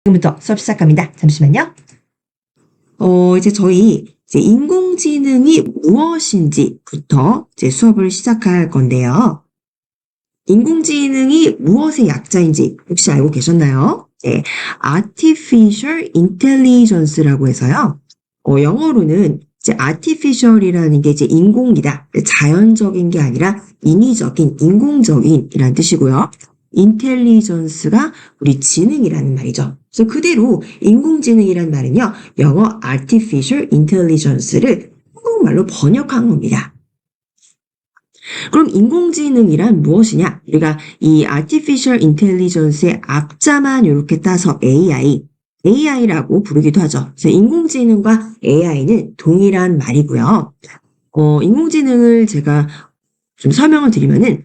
지금부터 수업 시작합니다. 잠시만요. 이제 인공지능이 무엇인지부터 이제 수업을 시작할 건데요. 인공지능이 무엇의 약자인지 혹시 알고 계셨나요? 네, Artificial Intelligence라고 해서요. 영어로는 이제 artificial이라는 게 이제 인공이다. 자연적인 게 아니라 인위적인, 인공적인이라는 뜻이고요. intelligence가 우리 지능이라는 말이죠. 그래서 그대로 인공지능이라는 말은요, 영어 artificial intelligence를 한국말로 번역한 겁니다. 그럼 인공지능이란 무엇이냐? 우리가 이 artificial intelligence의 앞자만 이렇게 따서 AI라고 부르기도 하죠. 그래서 인공지능과 AI는 동일한 말이고요. 인공지능을 제가 좀 설명을 드리면은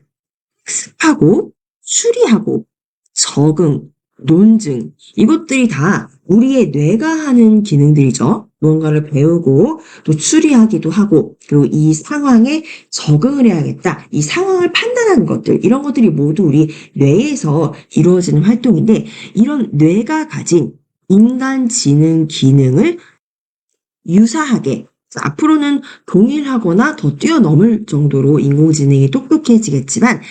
학습하고 추리하고 적응, 논증 이것들이 다 우리의 뇌가 하는 기능들이죠. 무언가를 배우고 또 추리하기도 하고 그리고 이 상황에 적응을 해야겠다. 이 상황을 판단하는 것들 이런 것들이 모두 우리 뇌에서 이루어지는 활동인데 이런 뇌가 가진 인간 지능 기능을 유사하게 앞으로는 동일하거나 더 뛰어넘을 정도로 인공지능이 똑똑해지겠지만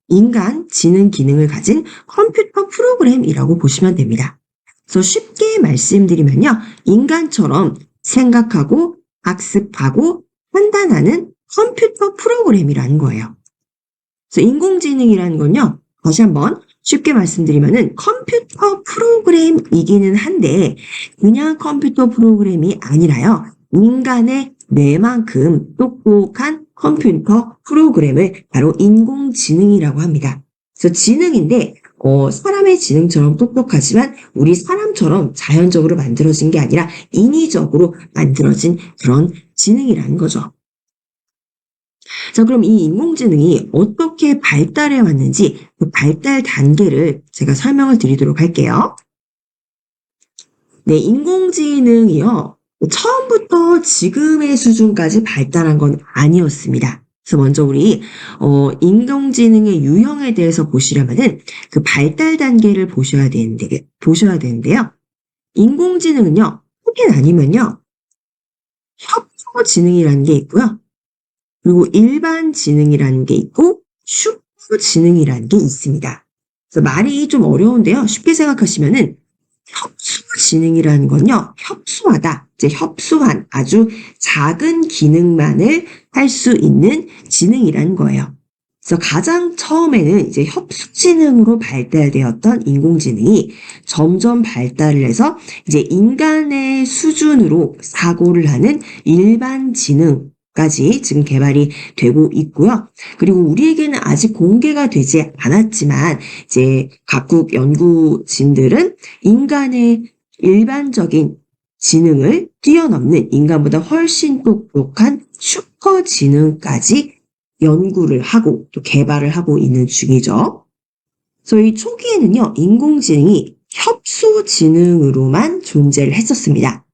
인간 지능 기능을 가진 컴퓨터 프로그램이라고 보시면 됩니다. 그래서 쉽게 말씀드리면요. 인간처럼 생각하고 학습하고 판단하는 컴퓨터 프로그램이라는 거예요. 그래서 인공지능이라는 건요. 다시 한번 쉽게 말씀드리면은 컴퓨터 프로그램이기는 한데 그냥 컴퓨터 프로그램이 아니라요. 인간의 뇌만큼 똑똑한 컴퓨터 프로그램을 바로 인공지능이라고 합니다. 그래서 지능인데 사람의 지능처럼 똑똑하지만 우리 사람처럼 자연적으로 만들어진 게 아니라 인위적으로 만들어진 그런 지능이라는 거죠. 자, 그럼 이 인공지능이 어떻게 발달해 왔는지 그 발달 단계를 제가 설명을 드리도록 할게요. 네, 인공지능이요. 처음부터 지금의 수준까지 발달한 건 아니었습니다. 그래서 먼저 우리 인공지능의 유형에 대해서 보시려면은 그 발달 단계를 보셔야 되는데요. 인공지능은요, 크게 나뉘면요, 협조지능이라는 게 있고요. 그리고 일반 지능이라는 게 있고 슈퍼 지능이라는 게 있습니다. 그래서 말이 좀 어려운데요. 쉽게 생각하시면은 협소 지능이라는 건요. 협소하다. 이제 협소한 아주 작은 기능만을 할 수 있는 지능이라는 거예요. 그래서 가장 처음에는 이제 협소 지능으로 발달되었던 인공지능이 점점 발달을 해서 이제 인간의 수준으로 사고를 하는 일반 지능 까지 지금 개발이 되고 있고요. 그리고 우리에게는 아직 공개가 되지 않았지만 이제 각국 연구진들은 인간의 일반적인 지능을 뛰어넘는 인간보다 훨씬 똑똑한 슈퍼 지능까지 연구를 하고 또 개발을 하고 있는 중이죠. 그래서 이 초기에는요, 인공지능이 협소 지능으로만 존재를 했었습니다.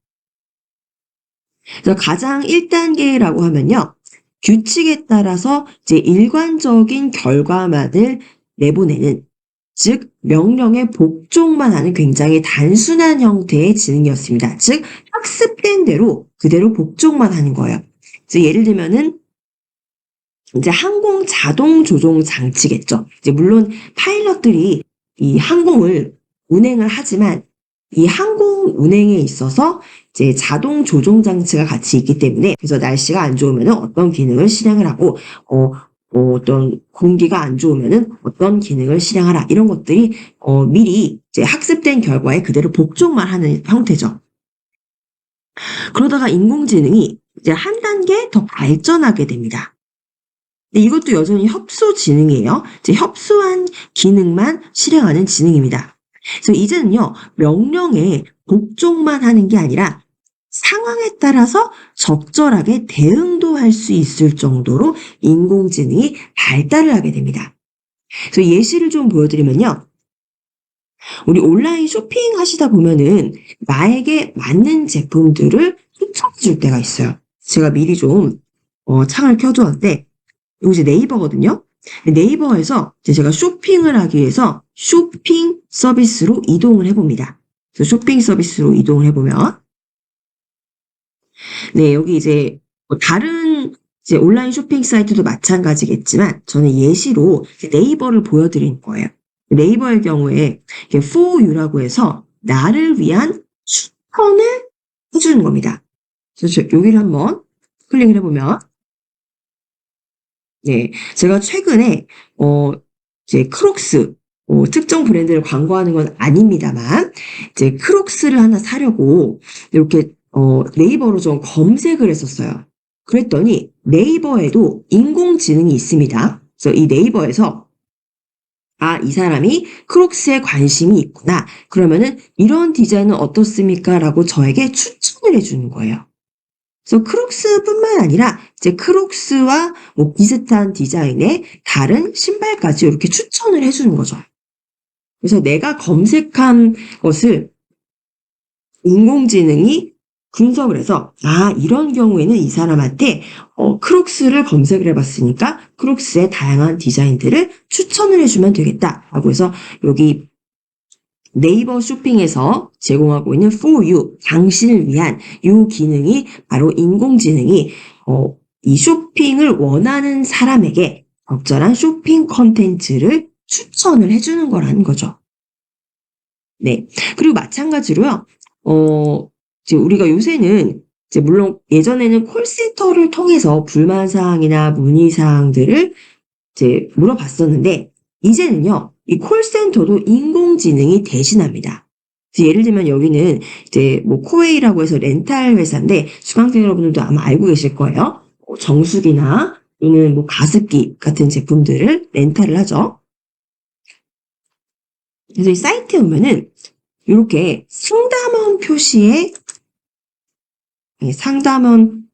그래서 가장 1단계라고 하면요. 규칙에 따라서 이제 일관적인 결과만을 내보내는 즉 명령에 복종만 하는 굉장히 단순한 형태의 지능이었습니다. 즉 학습된 대로 그대로 복종만 하는 거예요. 그래서 예를 들면은 이제 항공 자동 조종 장치겠죠. 이제 물론 파일럿들이 이 항공을 운행을 하지만 이 항공 운행에 있어서 이제 자동 조종 장치가 같이 있기 때문에 그래서 날씨가 안 좋으면 어떤 기능을 실행을 하고 어떤 공기가 안 좋으면 어떤 기능을 실행하라 이런 것들이 미리 이제 학습된 결과에 그대로 복종만 하는 형태죠. 그러다가 인공지능이 이제 한 단계 더 발전하게 됩니다. 근데 이것도 여전히 협소 지능이에요. 이제 협소한 기능만 실행하는 지능입니다. 그래서 이제는요, 명령에 복종만 하는 게 아니라 상황에 따라서 적절하게 대응도 할 수 있을 정도로 인공지능이 발달을 하게 됩니다. 그래서 예시를 좀 보여드리면요. 우리 온라인 쇼핑 하시다 보면은 나에게 맞는 제품들을 추천해 줄 때가 있어요. 제가 미리 좀 창을 켜두었는데 이거 이제 네이버거든요. 네이버에서 제가 쇼핑을 하기 위해서 쇼핑 서비스로 이동을 해봅니다. 그래서 쇼핑 서비스로 이동을 해보면, 네, 여기 이제 뭐 다른 이제 온라인 쇼핑 사이트도 마찬가지겠지만 저는 예시로 네이버를 보여드린 거예요. 네이버의 경우에 이게 for you라고 해서 나를 위한 추천을 해주는 겁니다. 그래서 여기를 한번 클릭을 해보면, 네, 제가 최근에 이제 크록스 특정 브랜드를 광고하는 건 아닙니다만 이제 크록스를 하나 사려고 이렇게 네이버로 좀 검색을 했었어요. 그랬더니 네이버에도 인공지능이 있습니다. 그래서 이 네이버에서 이 사람이 크록스에 관심이 있구나. 그러면은 이런 디자인은 어떻습니까? 라고 저에게 추천을 해주는 거예요. 그래서 크록스뿐만 아니라 이제 크록스와 뭐 비슷한 디자인의 다른 신발까지 이렇게 추천을 해주는 거죠. 그래서 내가 검색한 것을 인공지능이 분석을 해서 이런 경우에는 이 사람한테 크록스를 검색을 해봤으니까 크록스의 다양한 디자인들을 추천을 해주면 되겠다라고 해서 여기 네이버 쇼핑에서 제공하고 있는 For You, 당신을 위한 이 기능이 바로 인공지능이 이 쇼핑을 원하는 사람에게 적절한 쇼핑 컨텐츠를 추천을 해주는 거라는 거죠. 네. 그리고 마찬가지로요, 이제 우리가 요새는 이제 물론 예전에는 콜센터를 통해서 불만사항이나 문의사항들을 이제 물어봤었는데, 이제는요, 이 콜센터도 인공지능이 대신합니다. 예를 들면 여기는 이제 뭐 코웨이라고 해서 렌탈 회사인데 수강생 여러분들도 아마 알고 계실 거예요. 정수기나 또는 뭐 가습기 같은 제품들을 렌탈을 하죠. 그래서 이 사이트에 오면은 이렇게 상담원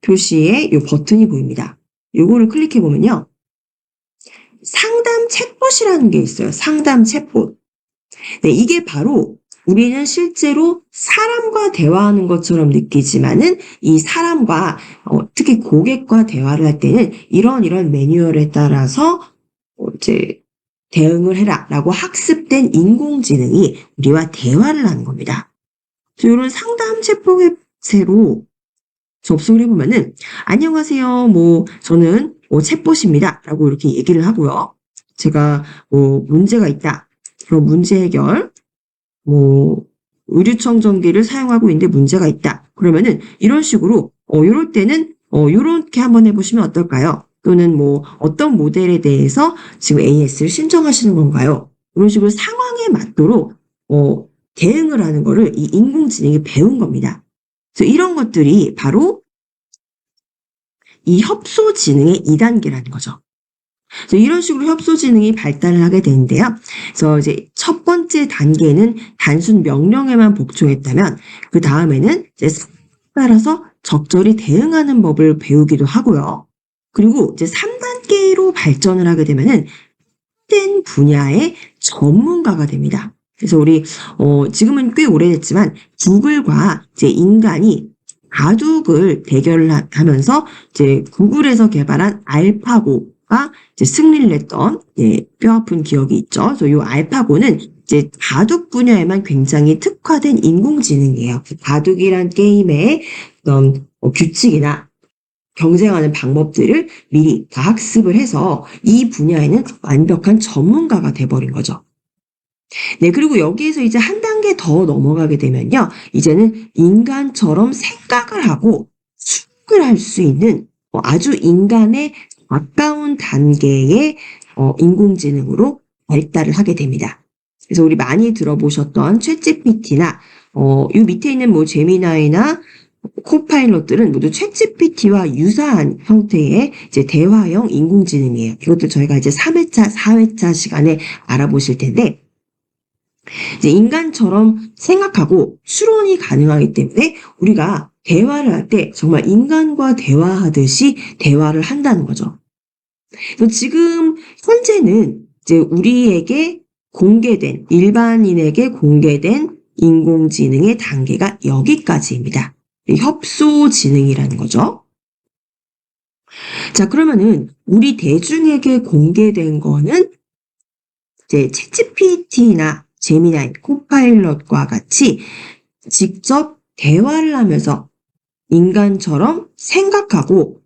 표시에 이 버튼이 보입니다. 요거를 클릭해 보면요. 상담 챗봇이라는 게 있어요. 상담 챗봇. 네, 이게 바로 우리는 실제로 사람과 대화하는 것처럼 느끼지만은 이 사람과 특히 고객과 대화를 할 때는 이런 매뉴얼에 따라서 이제 대응을 해라라고 학습된 인공지능이 우리와 대화를 하는 겁니다. 그래서 이런 상담 챗봇으로 접속을 해보면은 안녕하세요. 뭐 저는 챗봇입니다. 라고 이렇게 얘기를 하고요. 제가 뭐 문제가 있다. 그럼 문제 해결. 뭐 의류청정기를 사용하고 있는데 문제가 있다. 그러면은 이런 식으로 이럴 때는 요렇게 한번 해보시면 어떨까요? 또는 뭐 어떤 모델에 대해서 지금 AS를 신청하시는 건가요? 이런 식으로 상황에 맞도록 대응을 하는 거를 이 인공지능이 배운 겁니다. 그래서 이런 것들이 바로 이 협소지능의 2단계라는 거죠. 그래서 이런 식으로 협소지능이 발달을 하게 되는데요. 그래서 이제 첫 번째 단계는 단순 명령에만 복종했다면 그 다음에는 이제 따라서 적절히 대응하는 법을 배우기도 하고요. 그리고 이제 3단계로 발전을 하게 되면은 된 분야의 전문가가 됩니다. 그래서 우리 지금은 꽤 오래됐지만 구글과 이제 인간이 바둑을 대결을 하면서 이제 구글에서 개발한 알파고가 이제 승리를 했던 뼈아픈 기억이 있죠. 그래서 이 알파고는 이제 바둑 분야에만 굉장히 특화된 인공지능이에요. 바둑이란 게임의 어떤 규칙이나 경쟁하는 방법들을 미리 다 학습을 해서 이 분야에는 완벽한 전문가가 돼버린 거죠. 네, 그리고 여기에서 이제 한 단계 더 넘어가게 되면요. 이제는 인간처럼 생각을 하고 추측을 할 수 있는 아주 인간에 가까운 단계의 인공지능으로 발달을 하게 됩니다. 그래서 우리 많이 들어보셨던 챗GPT나 이 밑에 있는 뭐 제미나이나 코파일럿들은 모두 챗GPT와 유사한 형태의 이제 대화형 인공지능이에요. 이것도 저희가 이제 3회차, 4회차 시간에 알아보실 텐데, 이제 인간처럼 생각하고 추론이 가능하기 때문에 우리가 대화를 할 때 정말 인간과 대화하듯이 대화를 한다는 거죠. 그래서 지금 현재는 이제 우리에게 공개된, 일반인에게 공개된 인공지능의 단계가 여기까지입니다. 협소지능이라는 거죠. 자, 그러면은 우리 대중에게 공개된 거는 이제 챗GPT나 제미나이, 코파일럿과 같이 직접 대화를 하면서 인간처럼 생각하고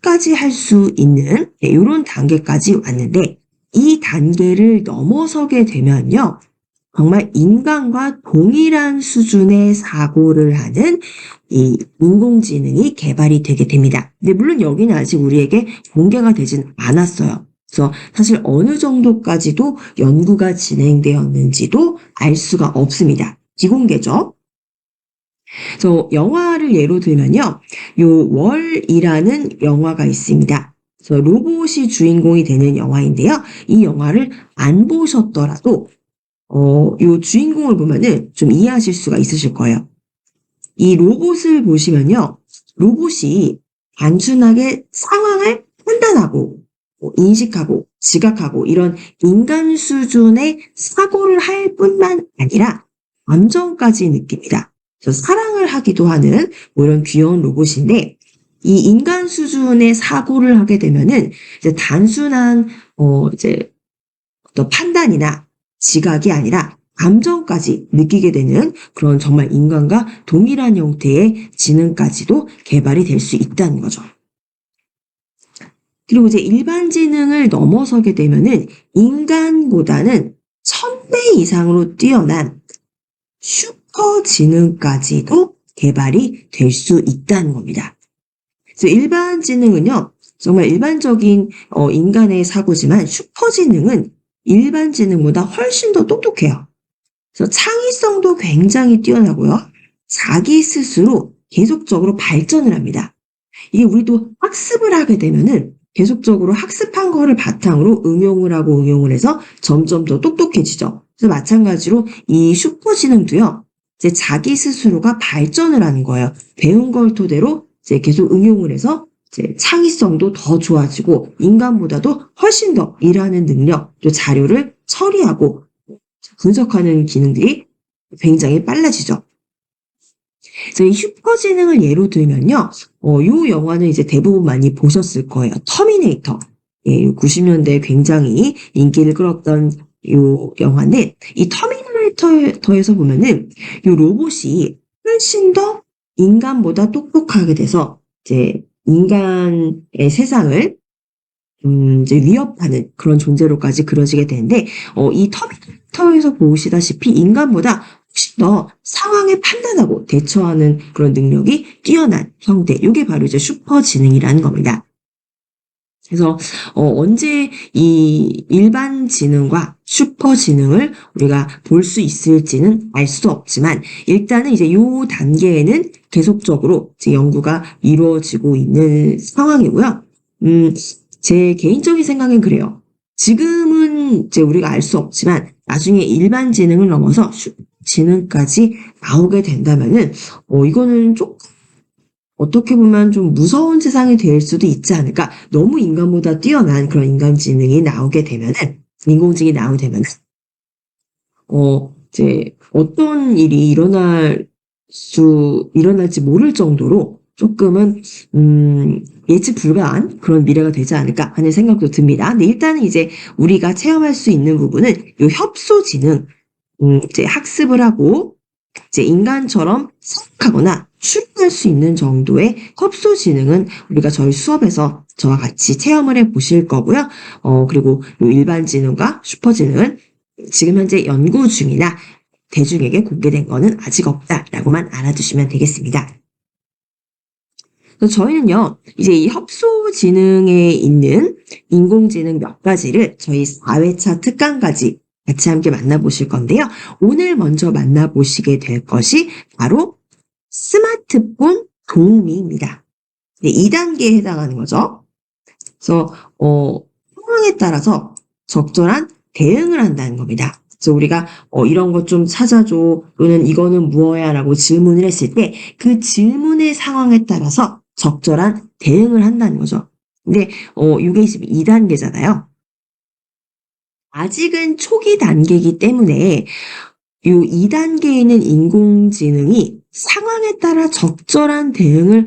까지 할 수 있는 이런 단계까지 왔는데, 이 단계를 넘어서게 되면요, 정말 인간과 동일한 수준의 사고를 하는 이 인공지능이 개발이 되게 됩니다. 근데 물론 여기는 아직 우리에게 공개가 되진 않았어요. 그래서 사실 어느 정도까지도 연구가 진행되었는지도 알 수가 없습니다. 비공개죠. 그래서 영화를 예로 들면요, 요 월이라는 영화가 있습니다. 그래서 로봇이 주인공이 되는 영화인데요. 이 영화를 안 보셨더라도 요 주인공을 보면은 좀 이해하실 수가 있으실 거예요. 이 로봇을 보시면요, 로봇이 단순하게 상황을 판단하고 인식하고 지각하고 이런 인간 수준의 사고를 할 뿐만 아니라 감정까지 느낍니다. 그래서 사랑을 하기도 하는 뭐 이런 귀여운 로봇인데, 이 인간 수준의 사고를 하게 되면은 이제 단순한 이제 어떤 판단이나 지각이 아니라 감정까지 느끼게 되는 그런 정말 인간과 동일한 형태의 지능까지도 개발이 될 수 있다는 거죠. 그리고 이제 일반 지능을 넘어서게 되면은 인간보다는 1000배 이상으로 뛰어난 슈퍼 지능까지도 개발이 될 수 있다는 겁니다. 그래서 일반 지능은요, 정말 일반적인 인간의 사고지만 슈퍼 지능은 일반 지능보다 훨씬 더 똑똑해요. 그래서 창의성도 굉장히 뛰어나고요. 자기 스스로 계속적으로 발전을 합니다. 이게 우리도 학습을 하게 되면은 계속적으로 학습한 거를 바탕으로 응용을 하고 응용을 해서 점점 더 똑똑해지죠. 그래서 마찬가지로 이 슈퍼지능도요, 이제 자기 스스로가 발전을 하는 거예요. 배운 걸 토대로 이제 계속 응용을 해서 이제 창의성도 더 좋아지고 인간보다도 훨씬 더 일하는 능력, 또 자료를 처리하고 분석하는 기능들이 굉장히 빨라지죠. 그래서 이 슈퍼지능을 예로 들면요, 요 영화는 이제 대부분 많이 보셨을 거예요. 터미네이터. 예, 90년대에 굉장히 인기를 끌었던 요 영화는, 이 터미네이터에서 보면은 요 로봇이 훨씬 더 인간보다 똑똑하게 돼서 이제 인간의 세상을 이제 위협하는 그런 존재로까지 그려지게 되는데, 이 터미네이터에서 보시다시피 인간보다 훨씬 더 상황을 판단하고 대처하는 그런 능력이 뛰어난 형태, 이게 바로 이제 슈퍼 지능이라는 겁니다. 그래서 언제 이 일반 지능과 슈퍼 지능을 우리가 볼 수 있을지는 알 수 없지만, 일단은 이제 요 단계에는 계속적으로 이제 연구가 이루어지고 있는 상황이고요. 제 개인적인 생각은 그래요. 지금은 이제 우리가 알 수 없지만 나중에 일반 지능을 넘어서 지능까지 나오게 된다면은 이거는 조금 어떻게 보면 좀 무서운 세상이 될 수도 있지 않을까. 너무 인간보다 뛰어난 그런 인간 지능이 나오게 되면은, 인공지능이 나오게 되면은 이제 어떤 일이 일어날지 모를 정도로 조금은 예측 불가한 그런 미래가 되지 않을까 하는 생각도 듭니다. 근데 일단은 이제 우리가 체험할 수 있는 부분은 요 협소 지능, 이제 학습을 하고 이제 인간처럼 생각하거나 추론할 수 있는 정도의 협소 지능은 우리가 저희 수업에서 저와 같이 체험을 해 보실 거고요. 그리고 요 일반 지능과 슈퍼 지능은 지금 현재 연구 중이나 대중에게 공개된 거는 아직 없다라고만 알아두시면 되겠습니다. 그래서 저희는요, 이제 이 협소 지능에 있는 인공지능 몇 가지를 저희 4회차 특강까지 같이 함께 만나보실 건데요. 오늘 먼저 만나보시게 될 것이 바로 스마트폰 도우미입니다. 2단계에 해당하는 거죠. 그래서 상황에 따라서 적절한 대응을 한다는 겁니다. 그래서 우리가 이런 것 좀 찾아줘, 또는 이거는 무엇야 라고 질문을 했을 때 그 질문의 상황에 따라서 적절한 대응을 한다는 거죠. 근데 이게 2단계잖아요. 아직은 초기 단계이기 때문에 이 2단계에 있는 인공지능이 상황에 따라 적절한 대응을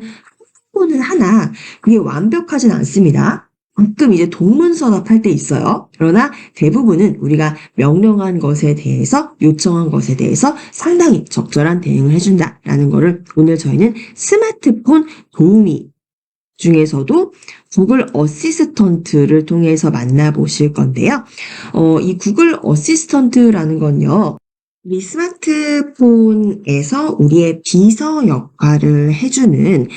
하고는 하나 그게 완벽하진 않습니다. 가끔 이제 동문서답 할 때 있어요. 그러나 대부분은 우리가 명령한 것에 대해서, 요청한 것에 대해서 상당히 적절한 대응을 해준다라는 거를 오늘 저희는 스마트폰 도우미 중에서도 구글 어시스턴트를 통해서 만나보실 건데요. 이 구글 어시스턴트라는 건요, 우리 스마트폰에서 우리의 비서 역할을 해주는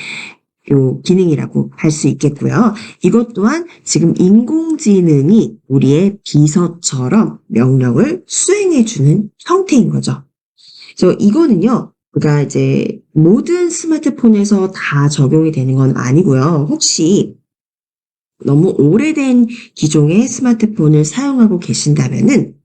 요 기능이라고 할 수 있겠고요. 이것 또한 지금 인공지능이 우리의 비서처럼 명령을 수행해주는 형태인 거죠. 그래서 이거는요, 그러니까 이제 모든 스마트폰에서 다 적용이 되는 건 아니고요. 혹시 너무 오래된 기종의 스마트폰을 사용하고 계신다면은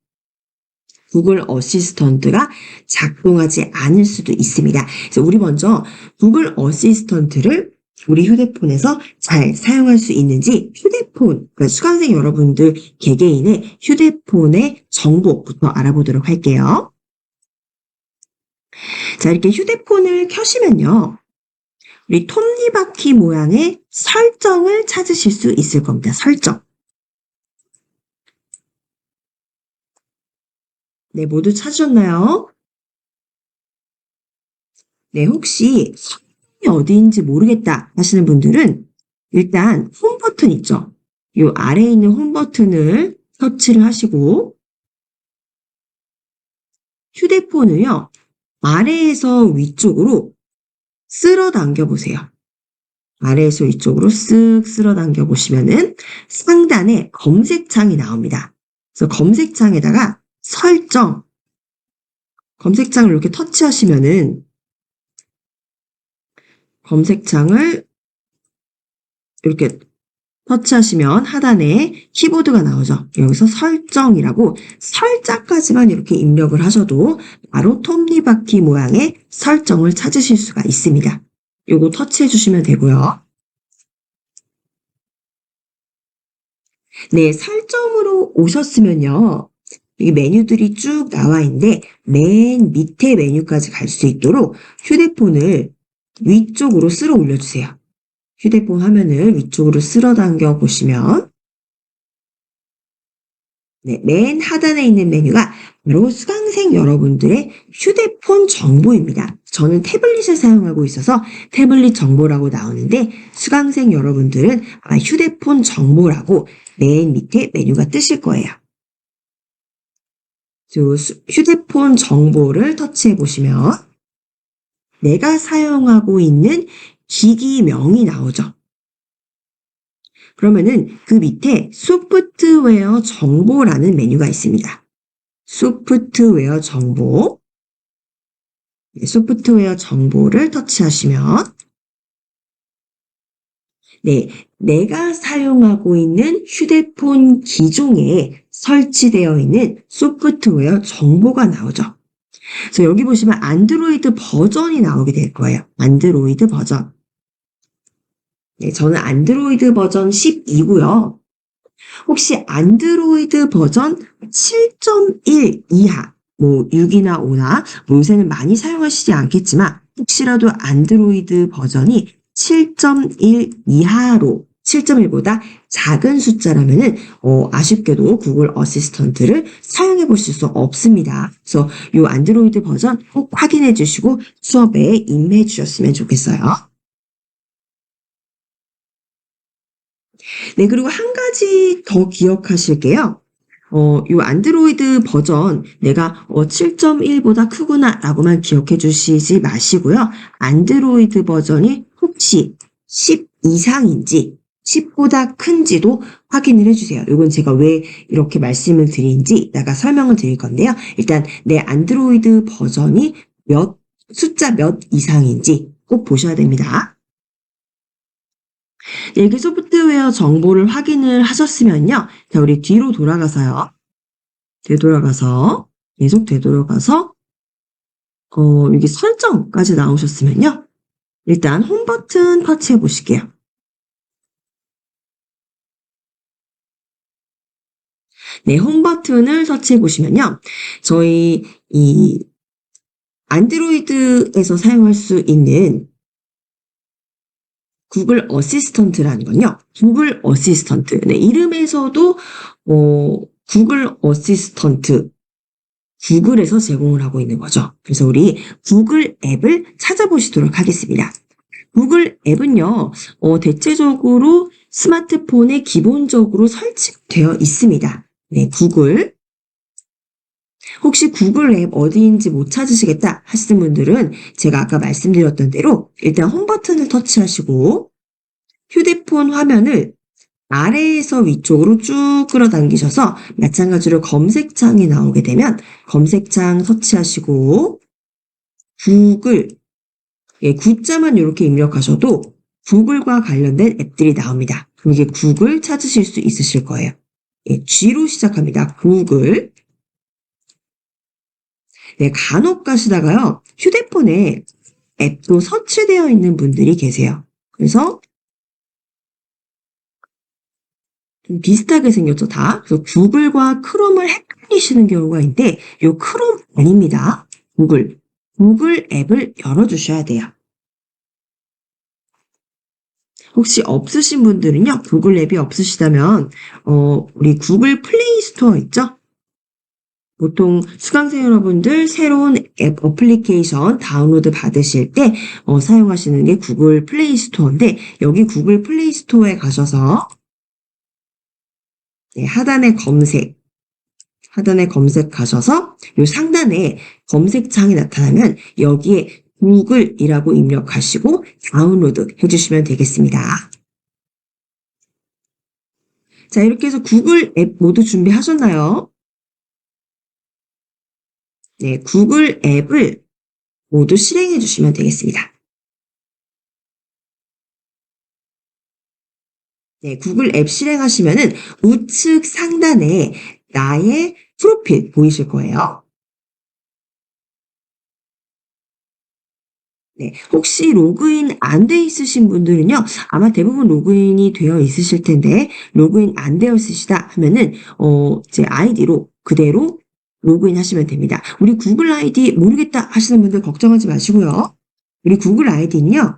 구글 어시스턴트가 작동하지 않을 수도 있습니다. 그래서 우리 먼저 구글 어시스턴트를 우리 휴대폰에서 잘 사용할 수 있는지 휴대폰, 그러니까 수강생 여러분들 개개인의 휴대폰의 정보부터 알아보도록 할게요. 자, 이렇게 휴대폰을 켜시면요. 우리 톱니바퀴 모양의 설정을 찾으실 수 있을 겁니다. 설정. 네, 모두 찾으셨나요? 네, 혹시 설정이 어디인지 모르겠다 하시는 분들은 일단 홈 버튼 있죠? 이 아래에 있는 홈 버튼을 터치를 하시고 휴대폰을요, 아래에서 위쪽으로 쓸어 당겨 보세요. 아래에서 위쪽으로 쓱 쓸어 당겨 보시면은 상단에 검색창이 나옵니다. 그래서 검색창에다가 설정, 검색창을 이렇게 터치하시면은 검색창을 이렇게 터치하시면 하단에 키보드가 나오죠. 여기서 설정이라고 설자까지만 이렇게 입력을 하셔도 바로 톱니바퀴 모양의 설정을 찾으실 수가 있습니다. 요거 터치해 주시면 되고요. 네, 설정으로 오셨으면요. 이 메뉴들이 쭉 나와 있는데 맨 밑에 메뉴까지 갈 수 있도록 휴대폰을 위쪽으로 쓸어 올려주세요. 휴대폰 화면을 위쪽으로 쓸어 당겨 보시면 네, 맨 하단에 있는 메뉴가 바로 수강생 여러분들의 휴대폰 정보입니다. 저는 태블릿을 사용하고 있어서 태블릿 정보라고 나오는데 수강생 여러분들은 아마 휴대폰 정보라고 맨 밑에 메뉴가 뜨실 거예요. 휴대폰 정보를 터치해 보시면 내가 사용하고 있는 기기명이 나오죠. 그러면은 그 밑에 소프트웨어 정보라는 메뉴가 있습니다. 소프트웨어 정보. 소프트웨어 정보를 터치하시면 네, 내가 사용하고 있는 휴대폰 기종에 설치되어 있는 소프트웨어 정보가 나오죠. 그래서 여기 보시면 안드로이드 버전이 나오게 될 거예요. 안드로이드 버전. 네, 저는 안드로이드 버전 12고요. 혹시 안드로이드 버전 7.1 이하, 뭐 6이나 5나 요새는 많이 사용하시지 않겠지만 혹시라도 안드로이드 버전이 7.1 이하로 7.1보다 작은 숫자라면은 아쉽게도 구글 어시스턴트를 사용해 보실 수 없습니다. 그래서 이 안드로이드 버전 꼭 확인해 주시고 수업에 임해 주셨으면 좋겠어요. 네, 그리고 한 가지 더 기억하실게요. 요 안드로이드 버전 내가 7.1보다 크구나 라고만 기억해 주시지 마시고요. 안드로이드 버전이 혹시 10 이상인지 10보다 큰지도 확인을 해주세요. 이건 제가 왜 이렇게 말씀을 드린지 이따가 설명을 드릴 건데요. 일단 내 안드로이드 버전이 숫자 몇 이상인지 꼭 보셔야 됩니다. 일기 소프트웨어 정보를 확인을 하셨으면요. 자, 우리 뒤로 돌아가서요. 되돌아가서, 계속 되돌아가서, 여기 설정까지 나오셨으면요. 일단 홈 버튼 터치해 보실게요. 네, 홈 버튼을 터치해 보시면요. 저희 이 안드로이드에서 사용할 수 있는 구글 어시스턴트라는 건요. 구글 어시스턴트. 네, 이름에서도 구글 어시스턴트. 구글에서 제공을 하고 있는 거죠. 그래서 우리 구글 앱을 찾아보시도록 하겠습니다. 구글 앱은요, 대체적으로 스마트폰에 기본적으로 설치되어 있습니다. 네, 구글. 혹시 구글 앱 어디인지 못 찾으시겠다 하시는 분들은 제가 아까 말씀드렸던 대로 일단 홈 버튼을 터치하시고 휴대폰 화면을 아래에서 위쪽으로 쭉 끌어당기셔서 마찬가지로 검색창이 나오게 되면 검색창 터치하시고 구글, 예, 구자만 이렇게 입력하셔도 구글과 관련된 앱들이 나옵니다. 그럼 이게 구글 찾으실 수 있으실 거예요. 예, G로 시작합니다. 구글. 네, 간혹 가시다가요, 휴대폰에 앱도 설치되어 있는 분들이 계세요. 그래서 좀 비슷하게 생겼죠, 다. 그래서 구글과 크롬을 헷갈리시는 경우가 있는데, 요 크롬 아닙니다. 구글. 구글 앱을 열어주셔야 돼요. 혹시 없으신 분들은요, 구글 앱이 없으시다면, 우리 구글 플레이 스토어 있죠? 보통 수강생 여러분들 새로운 앱 어플리케이션 다운로드 받으실 때 사용하시는 게 구글 플레이 스토어인데 여기 구글 플레이 스토어에 가셔서 네, 하단에 검색 가셔서 요 상단에 검색창이 나타나면 여기에 구글이라고 입력하시고 다운로드 해주시면 되겠습니다. 자, 이렇게 해서 구글 앱 모두 준비하셨나요? 네, 구글 앱을 모두 실행해 주시면 되겠습니다. 네, 구글 앱 실행하시면은 우측 상단에 나의 프로필 보이실 거예요. 네, 혹시 로그인 안 돼 있으신 분들은요, 아마 대부분 로그인이 되어 있으실 텐데, 로그인 안 되어 있으시다 하면은, 제 아이디로 그대로 로그인 하시면 됩니다. 우리 구글 아이디 모르겠다 하시는 분들 걱정하지 마시고요. 우리 구글 아이디는요,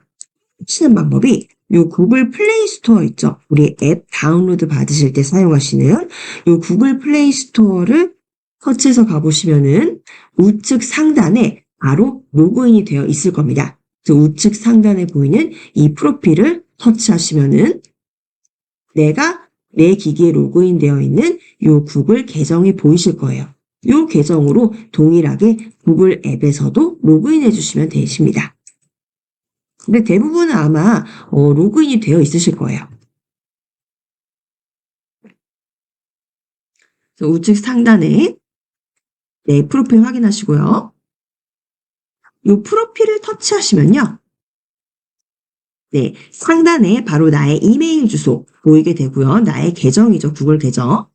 하시는 방법이 요 구글 플레이 스토어 있죠. 우리 앱 다운로드 받으실 때 사용하시는 요 구글 플레이 스토어를 터치해서 가보시면은 우측 상단에 바로 로그인이 되어 있을 겁니다. 그래서 우측 상단에 보이는 이 프로필을 터치하시면은 내가 내 기기에 로그인 되어 있는 요 구글 계정이 보이실 거예요. 요 계정으로 동일하게 구글 앱에서도 로그인해 주시면 되십니다. 근데 대부분은 아마 로그인이 되어 있으실 거예요. 그래서 우측 상단에 네, 프로필 확인하시고요. 이 프로필을 터치하시면요. 네, 상단에 바로 나의 이메일 주소 보이게 되고요. 나의 계정이죠. 구글 계정.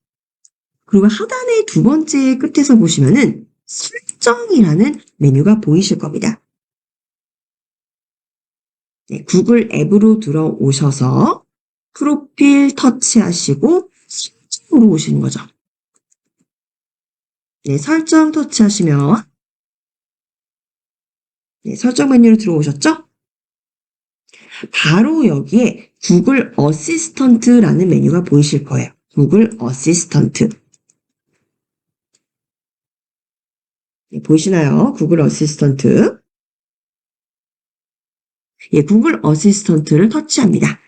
그리고 하단의 두 번째 끝에서 보시면은 설정이라는 메뉴가 보이실 겁니다. 네, 구글 앱으로 들어오셔서 프로필 터치하시고 설정으로 오시는 거죠. 네, 설정 터치하시면 네, 설정 메뉴로 들어오셨죠? 바로 여기에 구글 어시스턴트라는 메뉴가 보이실 거예요. 구글 어시스턴트. 네, 보이시나요? 구글 어시스턴트. 예, 구글 어시스턴트를 터치합니다.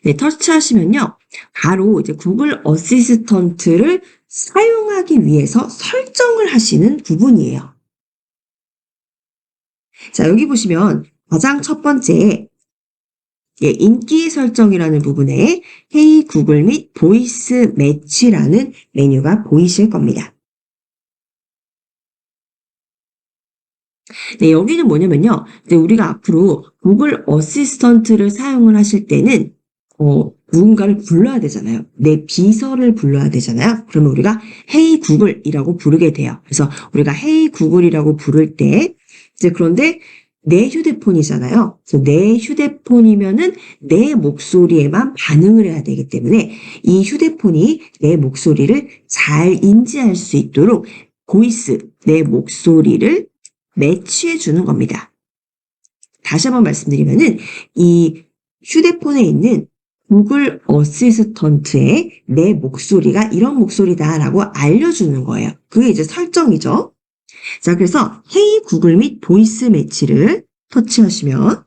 네, 터치하시면요. 바로 이제 구글 어시스턴트를 사용하기 위해서 설정을 하시는 부분이에요. 자, 여기 보시면 가장 첫 번째 예, 인기 설정이라는 부분에 헤이 구글 및 보이스 매치라는 메뉴가 보이실 겁니다. 네, 여기는 뭐냐면요. 이제 우리가 앞으로 구글 어시스턴트를 사용을 하실 때는 누군가를 불러야 되잖아요. 내 비서를 불러야 되잖아요. 그러면 우리가 헤이 구글이라고 부르게 돼요. 그래서 우리가 헤이 구글이라고 부를 때 이제 그런데 내 휴대폰이잖아요. 그래서 내 휴대폰이면은 내 목소리에만 반응을 해야 되기 때문에 이 휴대폰이 내 목소리를 잘 인지할 수 있도록 보이스, 내 목소리를 매치해 주는 겁니다. 다시 한번 말씀드리면은 이 휴대폰에 있는 구글 어시스턴트의 내 목소리가 이런 목소리다라고 알려주는 거예요. 그게 이제 설정이죠. 자, 그래서 헤이 구글 및 보이스 매치를 터치하시면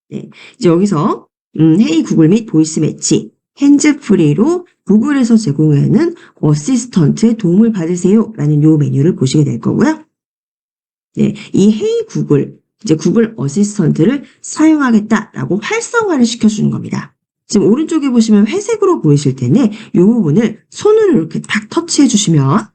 네, 이제 여기서 헤이 구글 및 보이스 매치 핸즈프리로 구글에서 제공하는 어시스턴트의 도움을 받으세요 라는 요 메뉴를 보시게 될 거고요. 네, 이 헤이 구글, 이제 구글 어시스턴트를 사용하겠다라고 활성화를 시켜주는 겁니다. 지금 오른쪽에 보시면 회색으로 보이실 텐데 이 부분을 손으로 이렇게 탁 터치해 주시면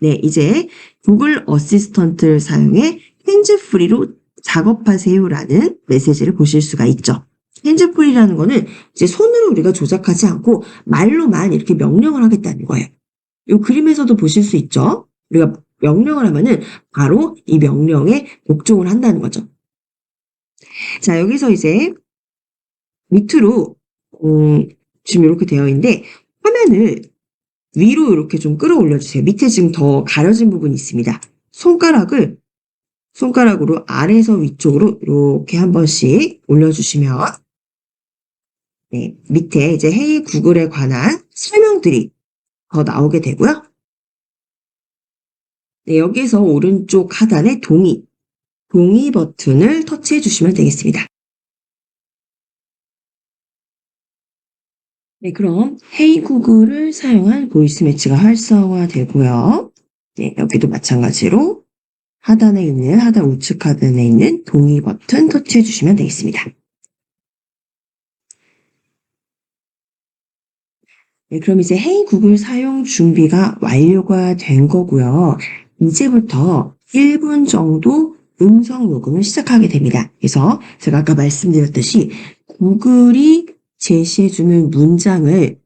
네, 이제 구글 어시스턴트를 사용해 핸즈프리로 작업하세요라는 메시지를 보실 수가 있죠. 핸즈프리라는 거는 이제 손으로 우리가 조작하지 않고 말로만 이렇게 명령을 하겠다는 거예요. 이 그림에서도 보실 수 있죠. 우리가 명령을 하면은 바로 이 명령에 복종을 한다는 거죠. 자, 여기서 이제 밑으로 지금 이렇게 되어 있는데 화면을 위로 이렇게 좀 끌어올려 주세요. 밑에 지금 더 가려진 부분이 있습니다. 손가락으로 아래에서 위쪽으로 이렇게 한 번씩 올려주시면 네, 밑에 이제 헤이 구글에 관한 설명들이 더 나오게 되고요. 네, 여기서 오른쪽 하단에 동의 버튼을 터치해 주시면 되겠습니다. 네, 그럼 헤이 구글을 사용한 보이스 매치가 활성화되고요. 네, 여기도 마찬가지로 하단 우측 하단에 있는 동의 버튼 터치해 주시면 되겠습니다. 네, 그럼 이제 헤이 구글 사용 준비가 완료가 된 거고요. 이제부터 1분 정도 음성 녹음을 시작하게 됩니다. 그래서 제가 아까 말씀드렸듯이 구글이 제시해주는 문장을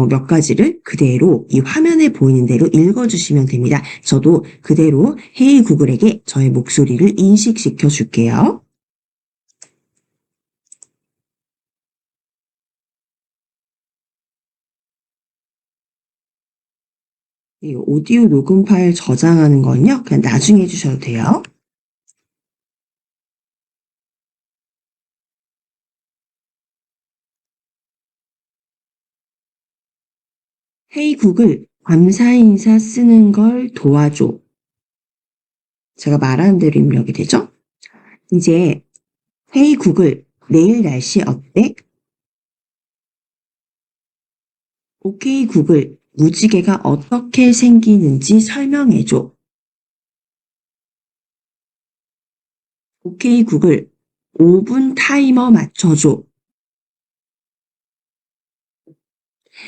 몇 가지를 그대로 이 화면에 보이는 대로 읽어주시면 됩니다. 저도 그대로 헤이 구글에게 저의 목소리를 인식시켜 줄게요. 이 오디오 녹음 파일 저장하는 건요, 그냥 나중에 해주셔도 돼요. 헤이 구글, 감사 인사 쓰는 걸 도와줘. 제가 말하는 대로 입력이 되죠? 이제 헤이 구글, 내일 날씨 어때? 오케이 구글, 무지개가 어떻게 생기는지 설명해줘. 오케이 구글, 5분 타이머 맞춰줘.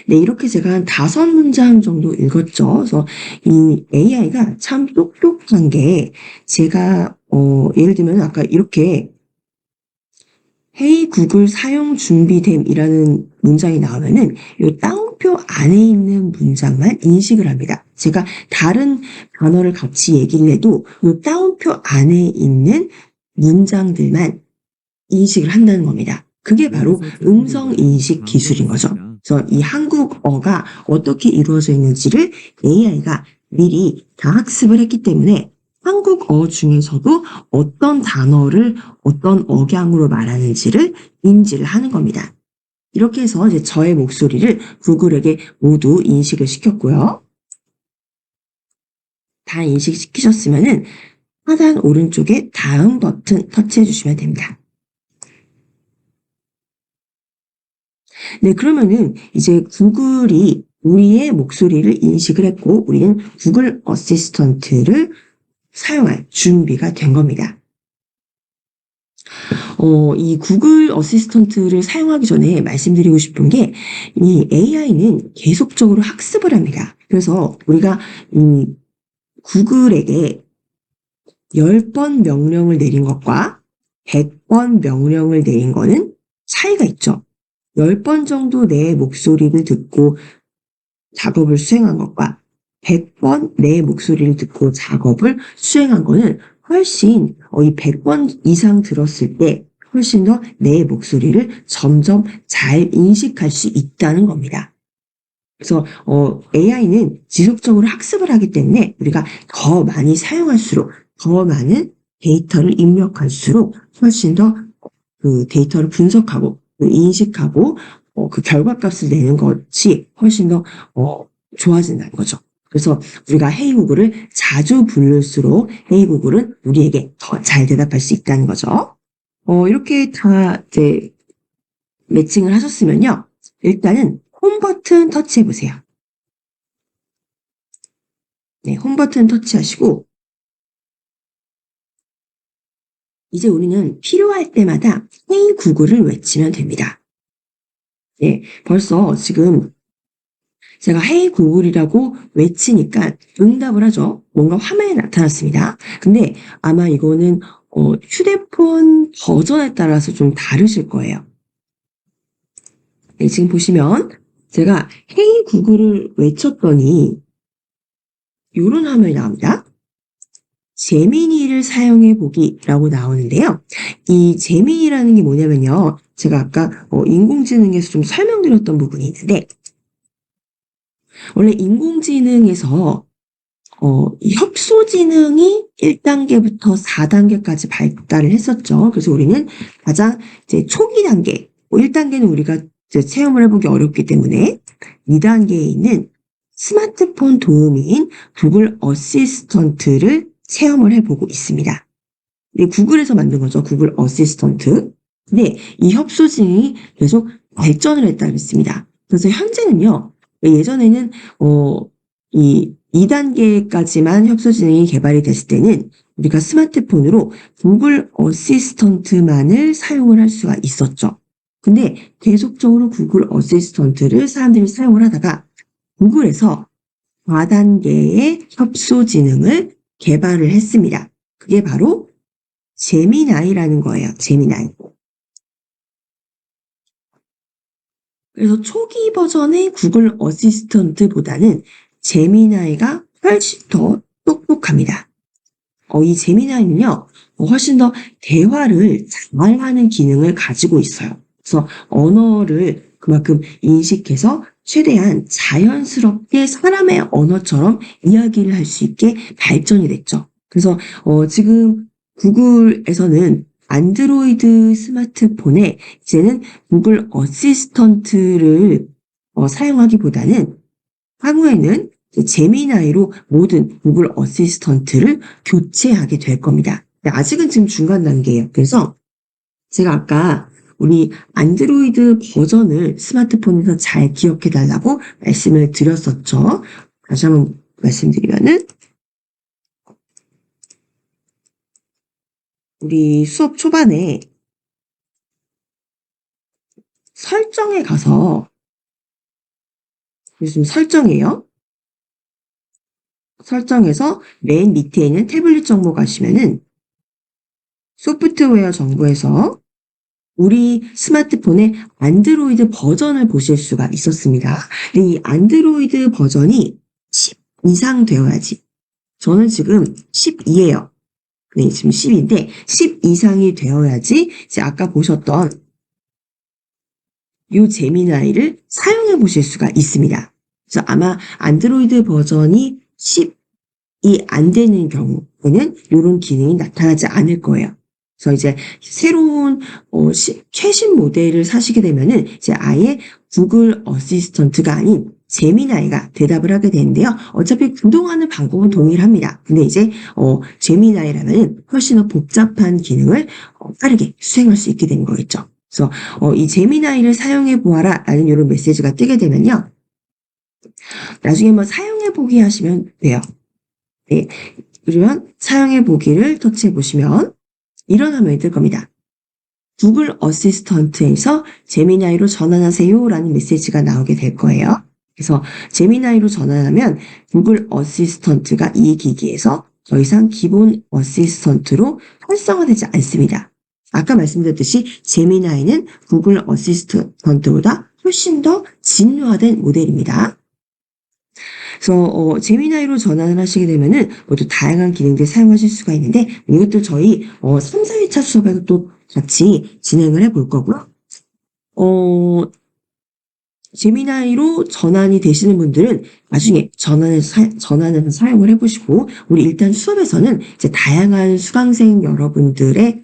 네, 이렇게 제가 한 5문장 정도 읽었죠. 그래서 이 AI가 참 똑똑한 게 제가 예를 들면 아까 이렇게 헤이 구글 사용 준비됨이라는 문장이 나오면은 요 따옴표 안에 있는 문장만 인식을 합니다. 제가 다른 단어를 같이 얘기를 해도 요 따옴표 안에 있는 문장들만 인식을 한다는 겁니다. 그게 바로 음성 인식 기술인 거죠. 그래서 이 한국어가 어떻게 이루어져 있는지를 AI가 미리 다 학습을 했기 때문에 한국어 중에서도 어떤 단어를 어떤 억양으로 말하는지를 인지를 하는 겁니다. 이렇게 해서 이제 저의 목소리를 구글에게 모두 인식을 시켰고요. 다 인식시키셨으면은 하단 오른쪽에 다음 버튼 터치해 주시면 됩니다. 네, 그러면은 이제 구글이 우리의 목소리를 인식을 했고 우리는 구글 어시스턴트를 사용할 준비가 된 겁니다. 이 구글 어시스턴트를 사용하기 전에 말씀드리고 싶은 게 이 AI는 계속적으로 학습을 합니다. 그래서 우리가 이 구글에게 10번 명령을 내린 것과 100번 명령을 내린 거는 차이가 있죠. 10번 정도 내 목소리를 듣고 작업을 수행한 것과 100번 내 목소리를 듣고 작업을 수행한 거는 훨씬 이 100번 이상 들었을 때 훨씬 더 내 목소리를 점점 잘 인식할 수 있다는 겁니다. 그래서 AI는 지속적으로 학습을 하기 때문에 우리가 더 많이 사용할수록 더 많은 데이터를 입력할수록 훨씬 더 그 데이터를 분석하고 인식하고 그 결과값을 내는 것이 훨씬 더 좋아진다는 거죠. 그래서 우리가 헤이 구글을 자주 부를수록 헤이 구글은 우리에게 더 잘 대답할 수 있다는 거죠. 이렇게 다 이제 매칭을 하셨으면요. 일단은 홈 버튼 터치해 보세요. 네, 홈 버튼 터치하시고 이제 우리는 필요할 때마다 헤이 구글을 외치면 됩니다. 네, 벌써 지금 제가 헤이 구글이라고 외치니까 응답을 하죠. 뭔가 화면에 나타났습니다. 근데 아마 이거는 휴대폰 버전에 따라서 좀 다르실 거예요. 네, 지금 보시면 제가 헤이 구글을 외쳤더니 이런 화면이 나옵니다. 제미니를 사용해 보기라고 나오는데요. 이 제미니라는 게 뭐냐면요. 제가 아까 인공지능에서 좀 설명드렸던 부분이 있는데 원래 인공지능에서 이 협소지능이 1단계부터 4단계까지 발달을 했었죠. 그래서 우리는 가장 이제 초기 단계, 1단계는 우리가 이제 체험을 해보기 어렵기 때문에 2단계에 있는 스마트폰 도우미인 구글 어시스턴트를 체험을 해보고 있습니다. 구글에서 만든 거죠. 구글 어시스턴트. 근데 이 협소지능이 계속 발전을 했다고 했습니다. 그래서 현재는요. 예전에는 이 2단계까지만 협소지능이 개발이 됐을 때는 우리가 스마트폰으로 구글 어시스턴트만을 사용을 할 수가 있었죠. 근데 계속적으로 구글 어시스턴트를 사람들이 사용을 하다가 구글에서 4단계의 협소지능을 개발을 했습니다. 그게 바로 제미나이라는 거예요. 제미나이. 그래서 초기 버전의 구글 어시스턴트보다는 제미나이가 훨씬 더 똑똑합니다. 이 제미나이는요, 훨씬 더 대화를 잘하는 기능을 가지고 있어요. 그래서 언어를 그만큼 인식해서 최대한 자연스럽게 사람의 언어처럼 이야기를 할 수 있게 발전이 됐죠. 그래서 지금 구글에서는 안드로이드 스마트폰에 이제는 구글 어시스턴트를 사용하기보다는 향후에는 제미나이로 모든 구글 어시스턴트를 교체하게 될 겁니다. 아직은 지금 중간 단계예요. 그래서 제가 아까 우리 안드로이드 버전을 스마트폰에서 잘 기억해 달라고 말씀을 드렸었죠. 다시 한번 말씀드리면은 우리 수업 초반에 설정에 가서 지금 설정이에요. 설정에서 맨 밑에 있는 태블릿 정보 가시면은 소프트웨어 정보에서 우리 스마트폰의 안드로이드 버전을 보실 수가 있었습니다. 근데 이 안드로이드 버전이 10 이상 되어야지. 저는 지금 12예요. 네, 지금 10인데 10 이상이 되어야지 이제 아까 보셨던 이 제미나이를 사용해 보실 수가 있습니다. 그래서 아마 안드로이드 버전이 10이 안 되는 경우에는 이런 기능이 나타나지 않을 거예요. 그래서 이제 새로운 최신 모델을 사시게 되면은 이제 아예 구글 어시스턴트가 아닌 제미나이가 대답을 하게 되는데요. 어차피 그동안의 방법은 동일합니다. 근데 이제 제미나이라면 훨씬 더 복잡한 기능을 빠르게 수행할 수 있게 되는 거겠죠. 그래서 이 제미나이를 사용해 보아라 라는 이런 메시지가 뜨게 되면요. 나중에 한번 사용해 보기 하시면 돼요. 네. 그러면 사용해 보기를 터치해 보시면 이런 화면이 뜰 겁니다. 구글 어시스턴트에서 제미나이로 전환하세요 라는 메시지가 나오게 될 거예요. 그래서 제미나이로 전환하면 구글 어시스턴트가 이 기기에서 더 이상 기본 어시스턴트로 활성화되지 않습니다. 아까 말씀드렸듯이 제미나이는 구글 어시스턴트보다 훨씬 더 진화된 모델입니다. 그래서 제미나이로 전환을 하시게 되면은 모두 다양한 기능들 사용하실 수가 있는데 이것들 저희 3, 4회차 수업에도 또 같이 진행을 해볼 거고요. 제미나이로 전환이 되시는 분들은 나중에 전환해서 사용을 해보시고, 우리 일단 수업에서는 이제 다양한 수강생 여러분들의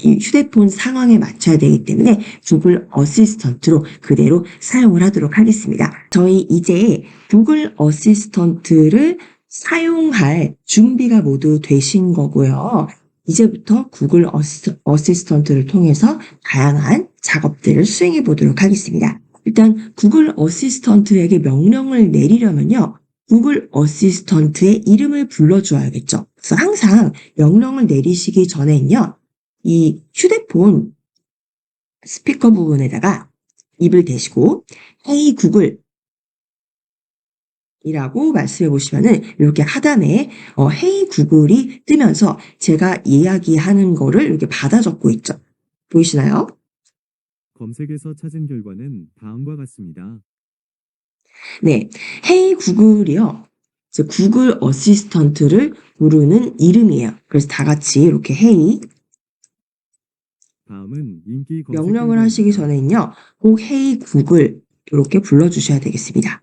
이 휴대폰 상황에 맞춰야 되기 때문에 구글 어시스턴트로 그대로 사용을 하도록 하겠습니다. 저희 이제 구글 어시스턴트를 사용할 준비가 모두 되신 거고요. 이제부터 구글 어시스턴트를 통해서 다양한 작업들을 수행해 보도록 하겠습니다. 일단 구글 어시스턴트에게 명령을 내리려면요. 구글 어시스턴트의 이름을 불러줘야겠죠. 그래서 항상 명령을 내리시기 전에는요. 이 휴대폰 스피커 부분에다가 입을 대시고 Hey 구글 이라고 말씀해 보시면은 이렇게 하단에 Hey 구글이 뜨면서 제가 이야기하는 거를 이렇게 받아 적고 있죠. 보이시나요? 검색에서 찾은 결과는 다음과 같습니다. 네, Hey 구글이요. 이제 구글 어시스턴트를 부르는 이름이에요. 그래서 다 같이 이렇게 Hey 다음은 인기 검색 명령을 하시기 결과입니다. 전에는요. 꼭 Hey 구글 이렇게 불러주셔야 되겠습니다.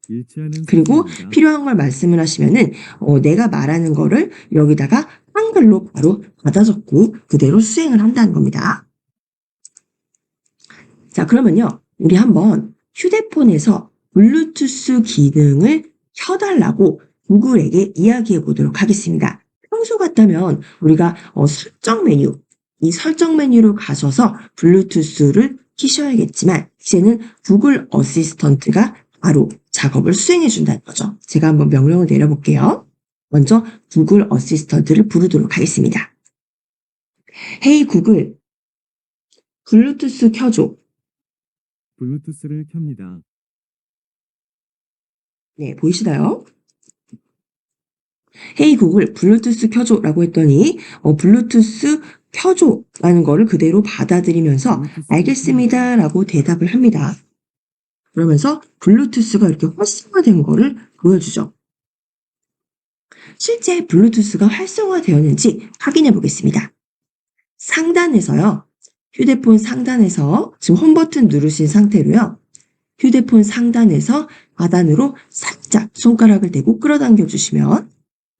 일치하는 그리고 상태입니다. 필요한 걸 말씀을 하시면은 내가 말하는 거를 여기다가 한글로 바로 받아 적고 그대로 수행을 한다는 겁니다. 자, 그러면요. 우리 한번 휴대폰에서 블루투스 기능을 켜달라고 구글에게 이야기해 보도록 하겠습니다. 평소 같다면 우리가 설정 메뉴, 이 설정 메뉴로 가셔서 블루투스를 키셔야겠지만 이제는 구글 어시스턴트가 바로 작업을 수행해 준다는 거죠. 제가 한번 명령을 내려볼게요. 먼저 구글 어시스턴트를 부르도록 하겠습니다. 헤이 구글, 블루투스 켜줘. 블루투스를 켭니다. 네, 보이시나요? 헤이 구글, 블루투스 켜줘라고 했더니 블루투스 켜줘라는 거를 그대로 받아들이면서 블루투스를 알겠습니다라고 대답을 합니다. 그러면서 블루투스가 이렇게 활성화된 거를 보여주죠. 실제 블루투스가 활성화되었는지 확인해 보겠습니다. 상단에서요. 휴대폰 상단에서 지금 홈 버튼 누르신 상태로요. 휴대폰 상단에서 하단으로 살짝 손가락을 대고 끌어당겨 주시면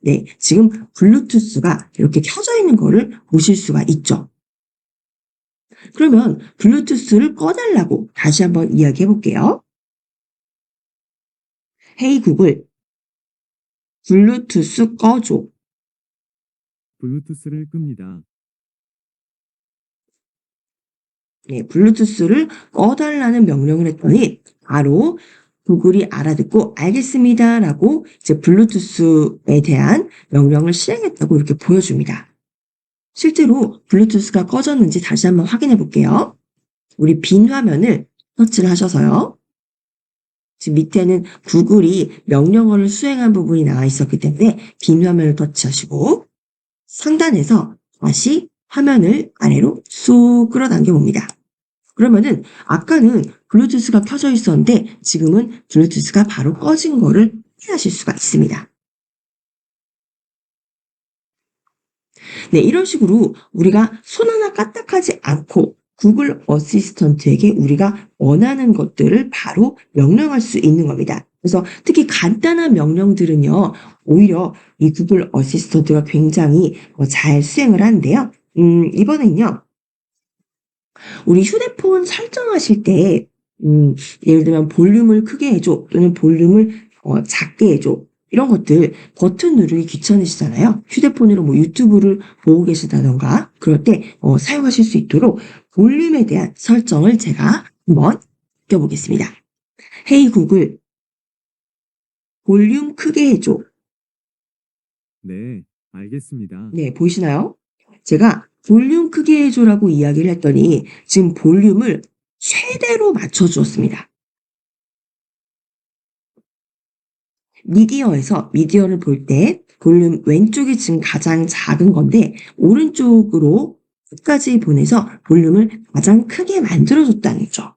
네, 지금 블루투스가 이렇게 켜져 있는 거를 보실 수가 있죠. 그러면 블루투스를 꺼달라고 다시 한번 이야기해 볼게요. 헤이 구글, 블루투스 꺼줘. 블루투스를 끕니다. 네, 블루투스를 꺼달라는 명령을 했더니 바로 구글이 알아듣고 알겠습니다라고 이제 블루투스에 대한 명령을 실행했다고 이렇게 보여줍니다. 실제로 블루투스가 꺼졌는지 다시 한번 확인해 볼게요. 우리 빈 화면을 터치를 하셔서요. 지금 밑에는 구글이 명령어를 수행한 부분이 나와 있었기 때문에 빈 화면을 터치하시고 상단에서 다시 화면을 아래로 쏙 끌어당겨 봅니다. 그러면은 아까는 블루투스가 켜져 있었는데 지금은 블루투스가 바로 꺼진 거를 확인하실 수가 있습니다. 네, 이런 식으로 우리가 손 하나 까딱하지 않고 구글 어시스턴트에게 우리가 원하는 것들을 바로 명령할 수 있는 겁니다. 그래서 특히 간단한 명령들은요, 오히려 이 구글 어시스턴트가 굉장히 잘 수행을 하는데요. 이번엔요, 우리 휴대폰 설정하실 때, 예를 들면 볼륨을 크게 해줘, 또는 볼륨을 작게 해줘. 이런 것들 버튼 누르기 귀찮으시잖아요. 휴대폰으로 뭐 유튜브를 보고 계시다던가 그럴 때 사용하실 수 있도록 볼륨에 대한 설정을 제가 한번 껴보겠습니다. 헤이 구글, 볼륨 크게 해줘. 네, 알겠습니다. 네, 보이시나요? 제가 볼륨 크게 해줘라고 이야기를 했더니 지금 볼륨을 최대로 맞춰주었습니다. 미디어에서 미디어를 볼 때 볼륨 왼쪽이 지금 가장 작은 건데 오른쪽으로 끝까지 보내서 볼륨을 가장 크게 만들어줬다는 거죠.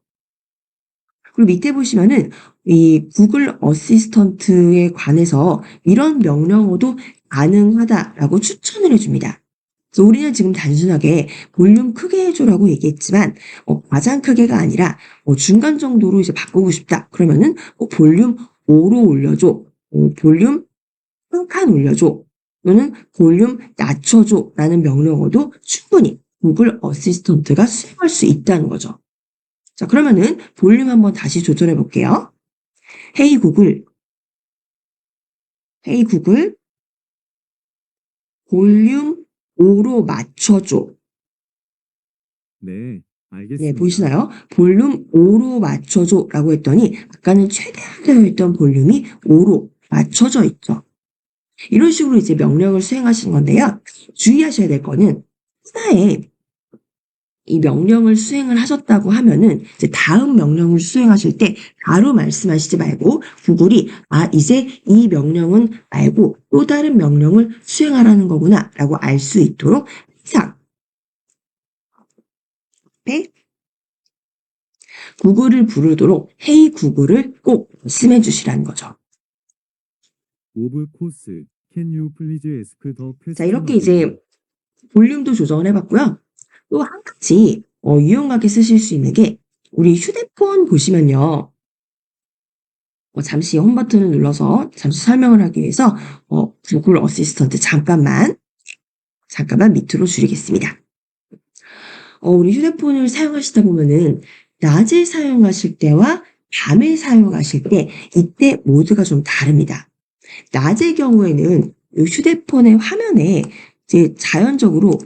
그리고 밑에 보시면은 이 구글 어시스턴트에 관해서 이런 명령어도 가능하다라고 추천을 해줍니다. 그래서 우리는 지금 단순하게 볼륨 크게 해줘라고 얘기했지만 가장 크게가 아니라 중간 정도로 이제 바꾸고 싶다. 그러면은 볼륨 5로 올려줘. 볼륨 한 칸 올려줘. 또는 볼륨 낮춰줘. 라는 명령어도 충분히 구글 어시스턴트가 수행할 수 있다는 거죠. 자, 그러면은 볼륨 한번 다시 조절해 볼게요. 헤이 구글, 헤이 구글, 볼륨 5로 맞춰줘. 네, 네, 알겠습니다. 보이시나요? 볼륨 5로 맞춰줘 라고 했더니 아까는 최대화되어 있던 볼륨이 5로 맞춰져 있죠. 이런 식으로 이제 명령을 수행하시는 건데요. 주의하셔야 될 거는 하나의 이 명령을 수행을 하셨다고 하면은 이제 다음 명령을 수행하실 때 바로 말씀하시지 말고 구글이 이제 이 명령은 말고 또 다른 명령을 수행하라는 거구나 라고 알 수 있도록 항상 앞에 구글을 부르도록 헤이 구글을 꼭 말씀해 주시라는 거죠. 오브 코스, can you please ask the 자, question 이렇게 again? 이제 볼륨도 조정을 해봤고요. 또 한 가지 유용하게 쓰실 수 있는 게 우리 휴대폰 보시면요. 잠시 홈 버튼을 눌러서 잠시 설명을 하기 위해서 구글 어시스턴트 잠깐만 밑으로 줄이겠습니다. 우리 휴대폰을 사용하시다 보면은 낮에 사용하실 때와 밤에 사용하실 때 이때 모드가 좀 다릅니다. 낮의 경우에는 이 휴대폰의 화면에 이제 자연적으로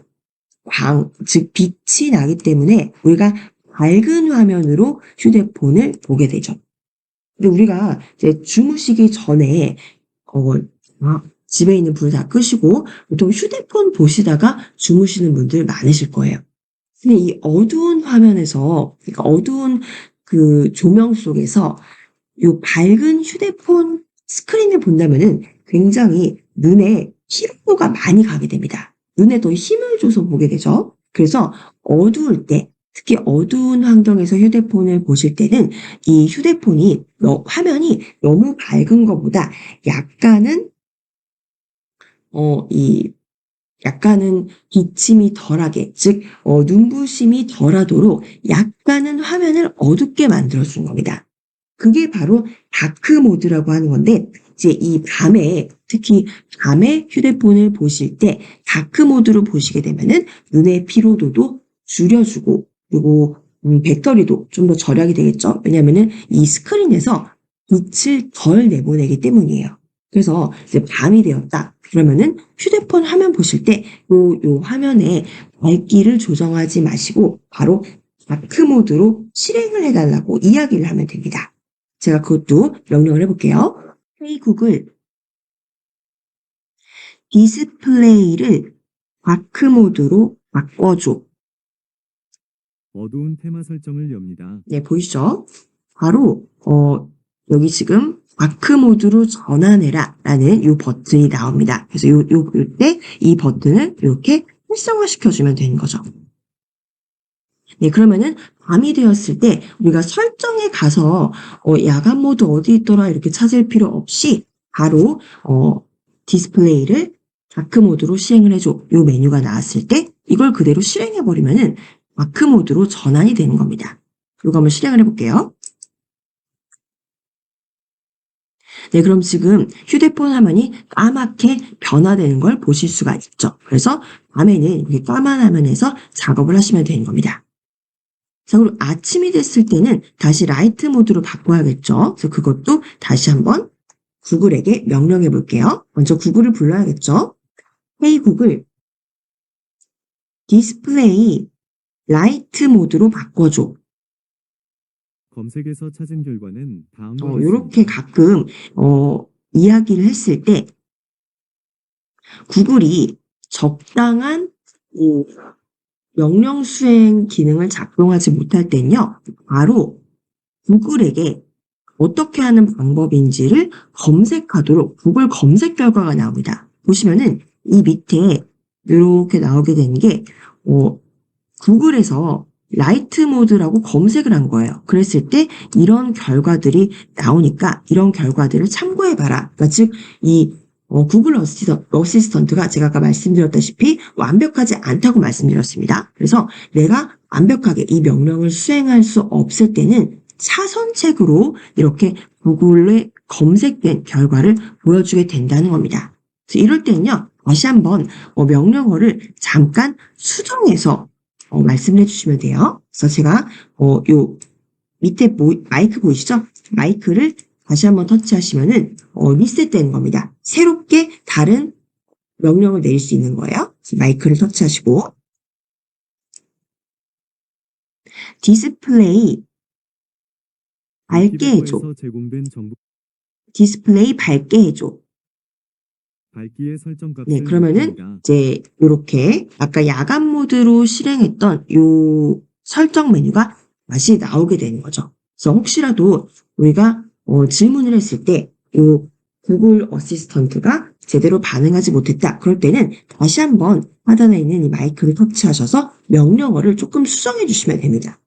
즉 빛이 나기 때문에 우리가 밝은 화면으로 휴대폰을 보게 되죠. 근데 우리가 이제 주무시기 전에 집에 있는 불 다 끄시고 보통 휴대폰 보시다가 주무시는 분들 많으실 거예요. 근데 이 어두운 화면에서, 그러니까 어두운 그 조명 속에서 이 밝은 휴대폰 스크린을 본다면은 굉장히 눈에 피로가 많이 가게 됩니다. 눈에 더 힘을 줘서 보게 되죠. 그래서 어두울 때, 특히 어두운 환경에서 휴대폰을 보실 때는 이 휴대폰이 화면이 너무 밝은 것보다 약간은 약간은 기침이 덜하게, 즉 눈부심이 덜하도록 약간은 화면을 어둡게 만들어준 겁니다. 그게 바로 다크 모드라고 하는 건데 이제 이 밤에 특히 밤에 휴대폰을 보실 때 다크 모드로 보시게 되면은 눈의 피로도도 줄여주고 그리고 배터리도 좀 더 절약이 되겠죠. 왜냐하면은 이 스크린에서 빛을 덜 내보내기 때문이에요. 그래서 이제 밤이 되었다. 그러면은 휴대폰 화면 보실 때 요 화면에 밝기를 조정하지 마시고 바로 다크 모드로 실행을 해달라고 이야기를 하면 됩니다. 제가 그것도 명령을 해볼게요. 헤이 구글, 디스플레이를 다크 모드로 바꿔줘. 어두운 테마 설정을 엽니다. 네, 보이시죠? 바로 여기 지금 다크 모드로 전환해라 라는 이 버튼이 나옵니다. 그래서 요때 이 버튼을 이렇게 활성화시켜주면 되는 거죠. 네, 그러면은 밤이 되었을 때 우리가 설정에 가서 야간 모드 어디 있더라 이렇게 찾을 필요 없이 바로 디스플레이를 다크 모드로 시행을 해줘. 요 메뉴가 나왔을 때 이걸 그대로 실행해 버리면은 다크 모드로 전환이 되는 겁니다. 이거 한번 실행을 해볼게요. 네, 그럼 지금 휴대폰 화면이 까맣게 변화되는 걸 보실 수가 있죠. 그래서 밤에는 이렇게 까만 화면에서 작업을 하시면 되는 겁니다. 자, 그리고 아침이 됐을 때는 다시 라이트 모드로 바꿔야겠죠. 그래서 그것도 다시 한번 구글에게 명령해 볼게요. 먼저 구글을 불러야겠죠. 헤이 구글, 디스플레이 라이트 모드로 바꿔줘. 검색에서 찾은 결과는 다음과 이렇게 같습니다. 가끔 이야기를 했을 때 구글이 적당한 이 명령 수행 기능을 작동하지 못할 때는요, 바로 구글에게 어떻게 하는 방법인지를 검색하도록 구글 검색 결과가 나옵니다. 보시면은 이 밑에 이렇게 나오게 되는 게 구글에서 라이트 모드라고 검색을 한 거예요. 그랬을 때 이런 결과들이 나오니까 이런 결과들을 참고해봐라. 그러니까 즉 이 구글 어시스턴트가 제가 아까 말씀드렸다시피 완벽하지 않다고 말씀드렸습니다. 그래서 내가 완벽하게 이 명령을 수행할 수 없을 때는 차선책으로 이렇게 구글에 검색된 결과를 보여주게 된다는 겁니다. 그래서 이럴 때는요, 다시 한번 명령어를 잠깐 수정해서 말씀을 해주시면 돼요. 그래서 제가 요 밑에 마이크 보이시죠? 마이크를 다시 한번 터치하시면은 리셋되는 겁니다. 새롭게 다른 명령을 내릴 수 있는 거예요. 마이크를 터치하시고 디스플레이 밝게 해줘. 위키백과에서 제공된 정보 디스플레이 밝게 해줘. 밝기의 설정 값을 네, 그러면은 높입니다. 이제 이렇게 아까 야간 모드로 실행했던 요 설정 메뉴가 다시 나오게 되는 거죠. 그래서 혹시라도 우리가 질문을 했을 때 요 구글 어시스턴트가 제대로 반응하지 못했다. 그럴 때는 다시 한번 하단에 있는 이 마이크를 터치하셔서 명령어를 조금 수정해 주시면 됩니다.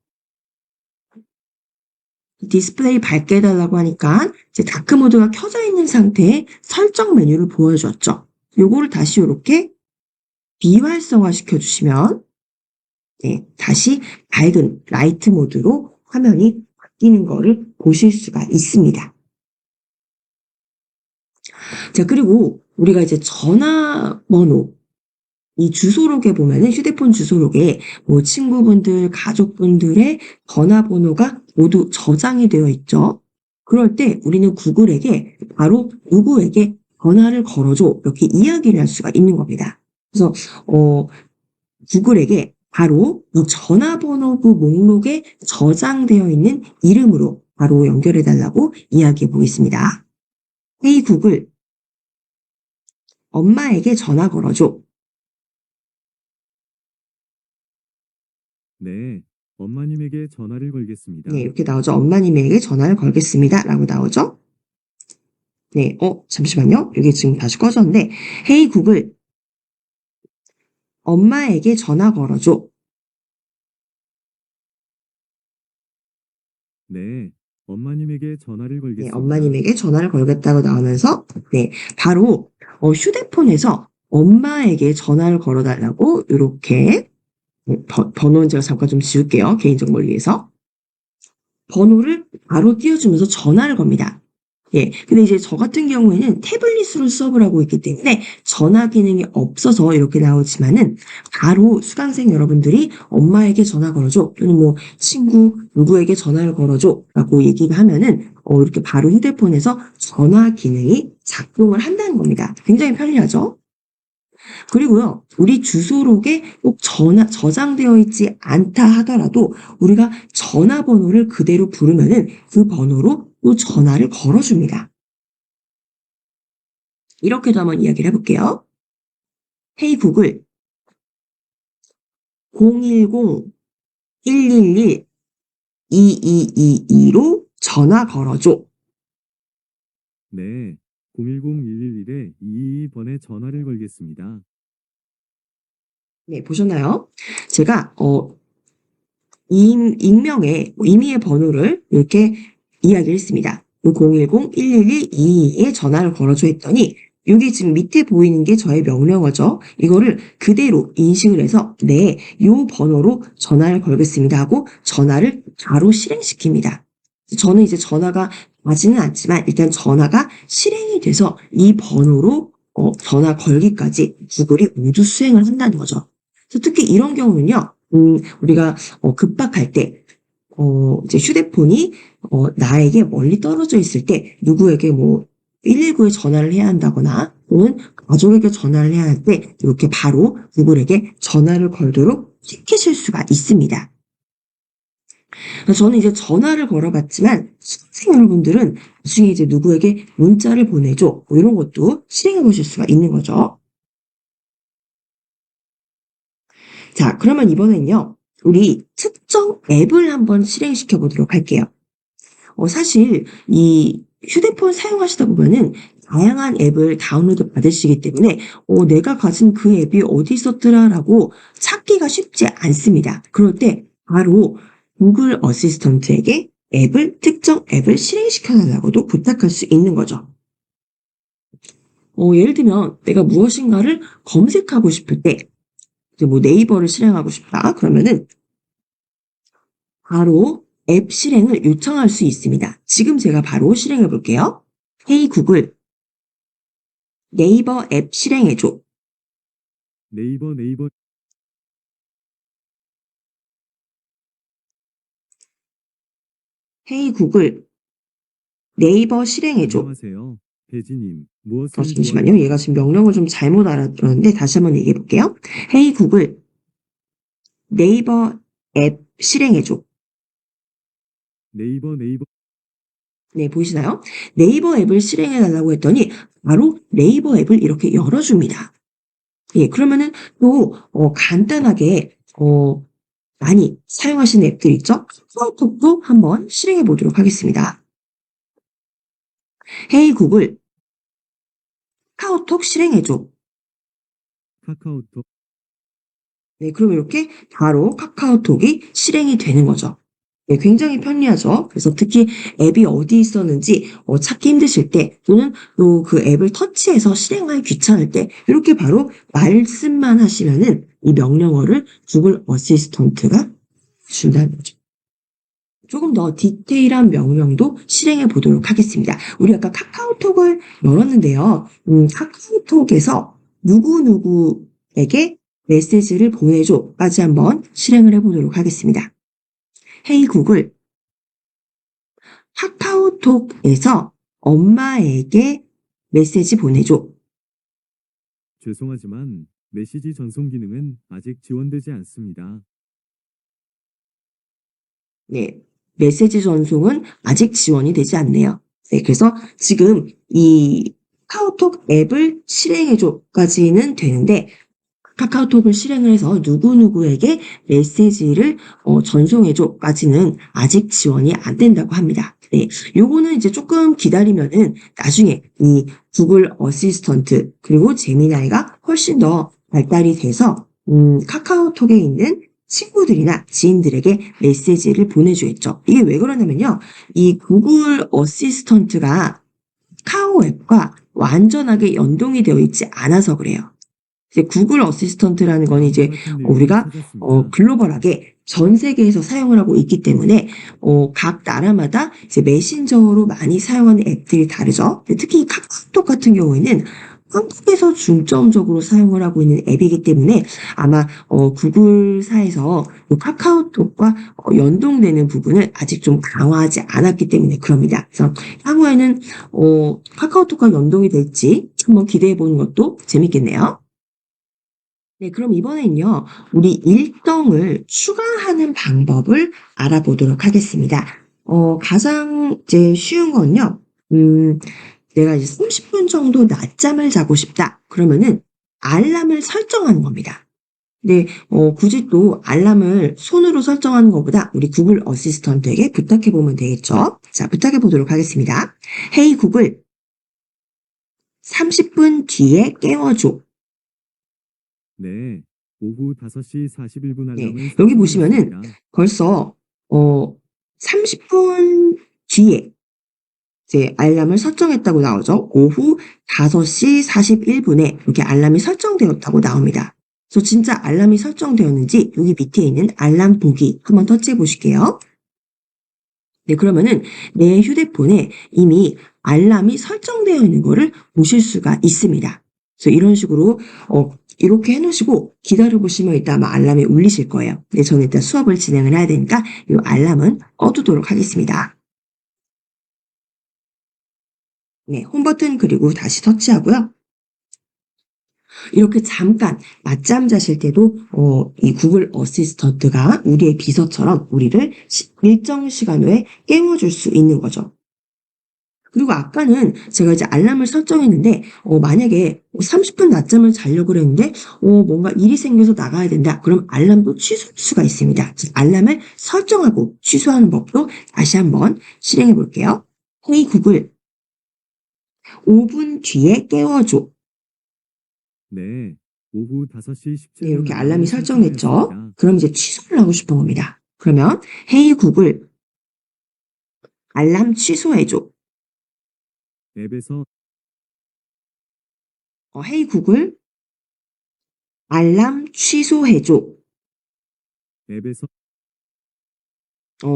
디스플레이 밝게 해달라고 하니까 이제 다크 모드가 켜져 있는 상태의 설정 메뉴를 보여줬죠. 요거를 다시 이렇게 비활성화 시켜주시면 네, 다시 밝은 라이트 모드로 화면이 바뀌는 거를 보실 수가 있습니다. 자, 그리고 우리가 이제 전화번호 이 주소록에 보면은 휴대폰 주소록에 뭐 친구분들, 가족분들의 전화번호가 모두 저장이 되어 있죠. 그럴 때 우리는 구글에게 바로 누구에게 전화를 걸어줘 이렇게 이야기를 할 수가 있는 겁니다. 그래서 구글에게 바로 이 전화번호부 목록에 저장되어 있는 이름으로 바로 연결해 달라고 이야기해 보겠습니다. 헤이 구글, 엄마에게 전화 걸어줘. 네, 엄마님에게 전화를 걸겠습니다. 네, 이렇게 나오죠. 엄마님에게 전화를 걸겠습니다. 라고 나오죠. 네, 잠시만요. 이게 지금 다시 꺼졌는데, 헤이 구글, 엄마에게 전화 걸어줘. 네, 엄마님에게 전화를 네, 걸겠습니다. 엄마님에게 전화를 걸겠다고 나오면서, 네, 바로 휴대폰에서 엄마에게 전화를 걸어달라고 이렇게 번호는 제가 잠깐 좀 지울게요. 개인정보를 위해서. 번호를 바로 띄워주면서 전화를 겁니다. 예. 근데 이제 저 같은 경우에는 태블릿으로 수업을 하고 있기 때문에 전화 기능이 없어서 이렇게 나오지만은 바로 수강생 여러분들이 엄마에게 전화 걸어줘 또는 뭐 친구 누구에게 전화를 걸어줘 라고 얘기를 하면은 이렇게 바로 휴대폰에서 전화 기능이 작동을 한다는 겁니다. 굉장히 편리하죠? 그리고요, 우리 주소록에 꼭 저장되어 있지 않다 하더라도 우리가 전화번호를 그대로 부르면은 그 번호로 또 전화를 걸어줍니다. 이렇게도 한번 이야기를 해볼게요. 헤이 구글 010-111-2222로 전화 걸어줘. 네, 010-111-222번에 전화를 걸겠습니다. 네, 보셨나요? 제가 임의의 번호를 이렇게 이야기를 했습니다. 010-111-222에 전화를 걸어줘 했더니 여기 지금 밑에 보이는 게 저의 명령어죠. 이거를 그대로 인식을 해서 네, 요 번호로 전화를 걸겠습니다 하고 전화를 바로 실행시킵니다. 저는 이제 전화가 가지는 않지만 일단 전화가 실행이 돼서 이 번호로 전화 걸기까지 구글이 모두 수행을 한다는 거죠. 그래서 특히 이런 경우는요, 우리가 급박할 때, 이제 휴대폰이 나에게 멀리 떨어져 있을 때 누구에게 뭐 119에 전화를 해야 한다거나 또는 가족에게 전화를 해야 할 때 이렇게 바로 구글에게 전화를 걸도록 시키실 수가 있습니다. 저는 이제 전화를 걸어봤지만 수강생 여러분들은 나중에 이제 누구에게 문자를 보내줘 뭐 이런 것도 실행해 보실 수가 있는 거죠. 자, 그러면 이번엔요, 우리 특정 앱을 한번 실행시켜 보도록 할게요. 사실 이 휴대폰 사용하시다 보면은 다양한 앱을 다운로드 받으시기 때문에 내가 가진 그 앱이 어디 있었더라라고 찾기가 쉽지 않습니다. 그럴 때 바로 구글 어시스턴트에게 특정 앱을 실행시켜 달라고도 부탁할 수 있는 거죠. 예를 들면 내가 무엇인가를 검색하고 싶을 때 이제 뭐 네이버를 실행하고 싶다. 그러면은 바로 앱 실행을 요청할 수 있습니다. 지금 제가 바로 실행해 볼게요. 헤이 구글, 네이버 앱 실행해줘. 네이버 헤이 구글, 네이버 실행해줘. 안녕하세요. 배지님, 무엇을 잠시만요. 얘가 지금 명령을 좀 잘못 알아들었는데 다시 한번 얘기해 볼게요. 헤이 구글, 네이버 앱 실행해줘. 네이버 네, 보이시나요? 네이버 앱을 실행해 달라고 했더니 바로 네이버 앱을 이렇게 열어줍니다. 예, 그러면은 또 간단하게 많이 사용하시는 앱들 있죠? 카카오톡도 한번 실행해 보도록 하겠습니다. 헤이 구글, 카카오톡 실행해줘. 카카오톡 네, 그럼 이렇게 바로 카카오톡이 실행이 되는 거죠. 네, 굉장히 편리하죠. 그래서 특히 앱이 어디 있었는지 찾기 힘드실 때 또는 또 그 앱을 터치해서 실행하기 귀찮을 때 이렇게 바로 말씀만 하시면은 이 명령어를 구글 어시스턴트가 준다는 거죠. 조금 더 디테일한 명령도 실행해 보도록 하겠습니다. 우리 아까 카카오톡을 열었는데요. 카카오톡에서 누구누구에게 메시지를 보내줘까지 한번 실행을 해보도록 하겠습니다. 헤이 구글, 카카오톡에서 엄마에게 메시지 보내줘. 죄송하지만 메시지 전송 기능은 아직 지원되지 않습니다. 네, 메시지 전송은 아직 지원이 되지 않네요. 네, 그래서 지금 이 카카오톡 앱을 실행해줘까지는 되는데 카카오톡을 실행을 해서 누구누구에게 메시지를 전송해줘까지는 아직 지원이 안 된다고 합니다. 네, 요거는 이제 조금 기다리면은 나중에 이 구글 어시스턴트 그리고 제미나이가 훨씬 더 발달이 돼서 카카오톡에 있는 친구들이나 지인들에게 메시지를 보내주겠죠. 이게 왜 그러냐면요. 이 구글 어시스턴트가 카카오 앱과 완전하게 연동이 되어 있지 않아서 그래요. 이제 구글 어시스턴트라는 건 이제 다음과 같은 내용을 우리가 찾았습니다. 글로벌하게 전 세계에서 사용을 하고 있기 때문에 각 나라마다 이제 메신저로 많이 사용하는 앱들이 다르죠. 특히 카카오톡 같은 경우에는 한국에서 중점적으로 사용을 하고 있는 앱이기 때문에 아마 구글사에서 이 카카오톡과 연동되는 부분을 아직 좀 강화하지 않았기 때문에 그럽니다. 그래서 향후에는 카카오톡과 연동이 될지 한번 기대해 보는 것도 재밌겠네요. 네, 그럼 이번에는요, 우리 일정을 추가하는 방법을 알아보도록 하겠습니다. 가장 이제 쉬운 건요, 내가 이제 30분 정도 낮잠을 자고 싶다. 그러면은 알람을 설정하는 겁니다. 근데 굳이 또 알람을 손으로 설정하는 것보다 우리 구글 어시스턴트에게 부탁해 보면 되겠죠? 자, 부탁해 보도록 하겠습니다. 헤이 구글, 30분 뒤에 깨워줘. 네, 오후 5시 41분 네, 알람을 여기 보시면은 설정하였습니다. 벌써 30분 뒤에 이제 알람을 설정했다고 나오죠. 오후 5시 41분에 이렇게 알람이 설정되었다고 나옵니다. 그래서 진짜 알람이 설정되었는지 여기 밑에 있는 알람 보기 한번 터치해 보실게요. 네, 그러면은 내 휴대폰에 이미 알람이 설정되어 있는 거를 보실 수가 있습니다. 그래서 이런 식으로 이렇게 해놓으시고 기다려보시면 이따 아마 알람이 울리실 거예요. 네, 저는 일단 수업을 진행을 해야 되니까 이 알람은 꺼두도록 하겠습니다. 네, 홈 버튼 그리고 다시 터치하고요. 이렇게 잠깐 낮잠 자실 때도 이 구글 어시스턴트가 우리의 비서처럼 우리를 일정 시간 후에 깨워줄 수 있는 거죠. 그리고 아까는 제가 이제 알람을 설정했는데 만약에 30분 낮잠을 자려고 그랬는데 뭔가 일이 생겨서 나가야 된다. 그럼 알람도 취소할 수가 있습니다. 알람을 설정하고 취소하는 법도 다시 한번 실행해 볼게요. 헤이 구글, 5분 뒤에 깨워줘. 네, 오후 5시 네, 17분 이렇게 알람이 알람을 설정됐죠? 설정하였습니다. 그럼 이제 취소를 하고 싶은 겁니다. 그러면 헤이 구글, 알람 취소해줘. 앱에서 헤이 구글, 알람 취소해줘. 앱에서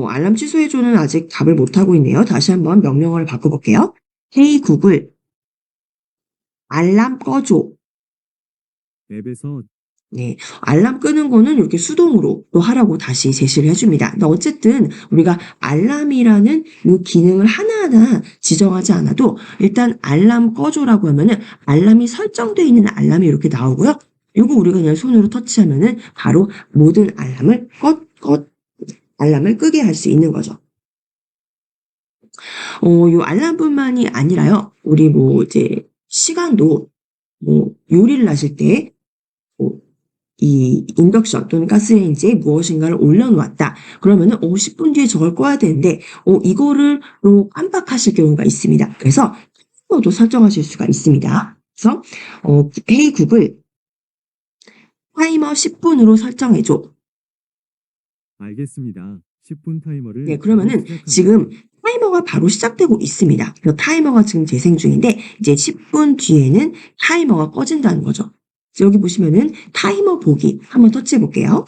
알람 취소해줘는 아직 답을 못하고 있네요. 다시 한번 명령어를 바꿔볼게요. 헤이 구글, 알람 꺼줘. 앱에서 네, 알람 끄는 거는 이렇게 수동으로 또 하라고 다시 제시를 해줍니다. 근데 어쨌든 우리가 알람이라는 이 기능을 하나하나 지정하지 않아도 일단 알람 꺼줘라고 하면은 알람이 설정되어 있는 알람이 이렇게 나오고요. 이거 우리가 그냥 손으로 터치하면은 바로 모든 알람을 알람을 끄게 할 수 있는 거죠. 요 알람뿐만이 아니라요. 우리 뭐 이제 시간도 뭐 요리를 하실 때 뭐 이 인덕션 또는 가스레인지에 무엇인가를 올려놓았다. 그러면은 10분 뒤에 저걸 꺼야 되는데 이거를 또 깜빡하실 경우가 있습니다. 그래서 타이머도 설정하실 수가 있습니다. 그래서 헤이 구글 타이머 10분으로 설정해줘. 알겠습니다. 10분 타이머를 네, 바로 그러면은 시작합니다. 지금 타이머가 바로 시작되고 있습니다. 그래서 타이머가 지금 재생 중인데 이제 10분 뒤에는 타이머가 꺼진다는 거죠. 여기 보시면은 타이머 보기 한번 터치해 볼게요.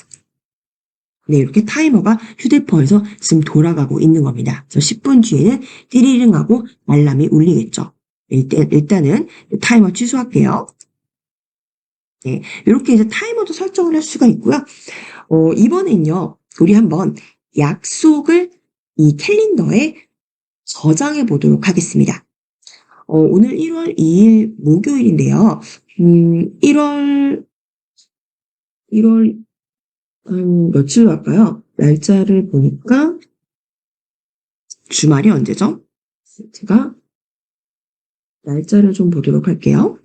네, 이렇게 타이머가 휴대폰에서 지금 돌아가고 있는 겁니다. 그래서 10분 뒤에는 띠리링 하고 알람이 울리겠죠. 일단은 타이머 취소할게요. 네, 이렇게 이제 타이머도 설정을 할 수가 있고요. 이번엔요, 우리 한번 약속을 이 캘린더에 저장해 보도록 하겠습니다. 오늘 1월 2일 목요일인데요. 1월 한 며칠로 할까요? 날짜를 보니까 주말이 언제죠? 제가 날짜를 좀 보도록 할게요.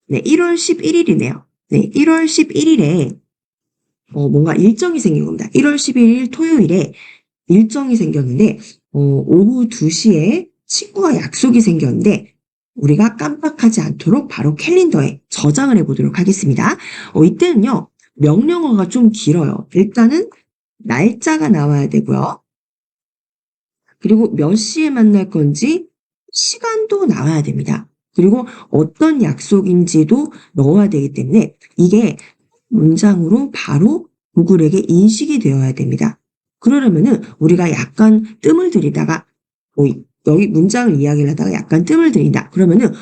네, 1월 11일이네요. 네, 1월 11일에 뭔가 일정이 생긴 겁니다. 1월 11일 토요일에 일정이 생겼는데 오후 2시에 친구와 약속이 생겼는데 우리가 깜빡하지 않도록 바로 캘린더에 저장을 해보도록 하겠습니다. 이때는요. 명령어가 좀 길어요. 일단은 날짜가 나와야 되고요. 그리고 몇 시에 만날 건지 시간도 나와야 됩니다. 그리고 어떤 약속인지도 넣어야 되기 때문에 이게 문장으로 바로 구글에게 인식이 되어야 됩니다. 그러려면은 우리가 약간 뜸을 들이다가 여기 문장을 이야기를 하다가 약간 뜸을 들인다. 그러면은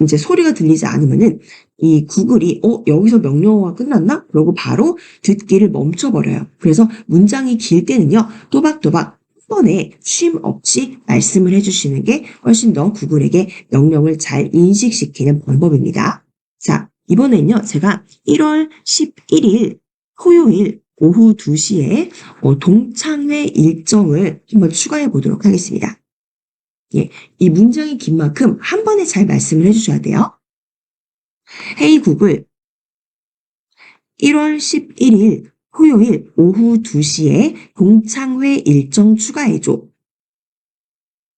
이제 소리가 들리지 않으면은 이 구글이 여기서 명령어가 끝났나? 그러고 바로 듣기를 멈춰버려요. 그래서 문장이 길 때는요, 또박또박 한 번에 쉼 없이 말씀을 해주시는 게 훨씬 더 구글에게 명령을 잘 인식시키는 방법입니다. 자, 이번엔요, 제가 1월 11일 토요일 오후 2시에 동창회 일정을 한번 추가해 보도록 하겠습니다. 예, 이 문장이 긴 만큼 한 번에 잘 말씀을 해주셔야 돼요. 헤이 구글, 1월 11일 토요일 오후 2시에 동창회 일정 추가해줘.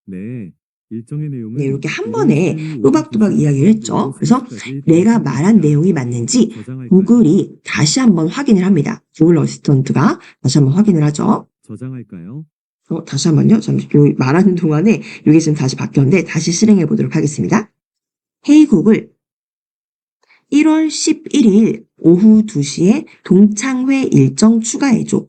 네, 일정의 내용은 네, 이렇게 한 1월 번에 11일 오후 또박또박 2시 이야기를 했죠. 오후 그래서 3시까지 내가 동창회 말한 일정 내용이 맞는지 저장할까요? 구글이 다시 한번 확인을 합니다. 구글 어시스턴트가 다시 한번 확인을 하죠. 저장할까요? 다시 한번요. 잠시 말하는 동안에 이게 지금 다시 바뀌었는데 다시 실행해 보도록 하겠습니다. 헤이 구글, 1월 11일 오후 2시에 동창회 일정 추가해줘.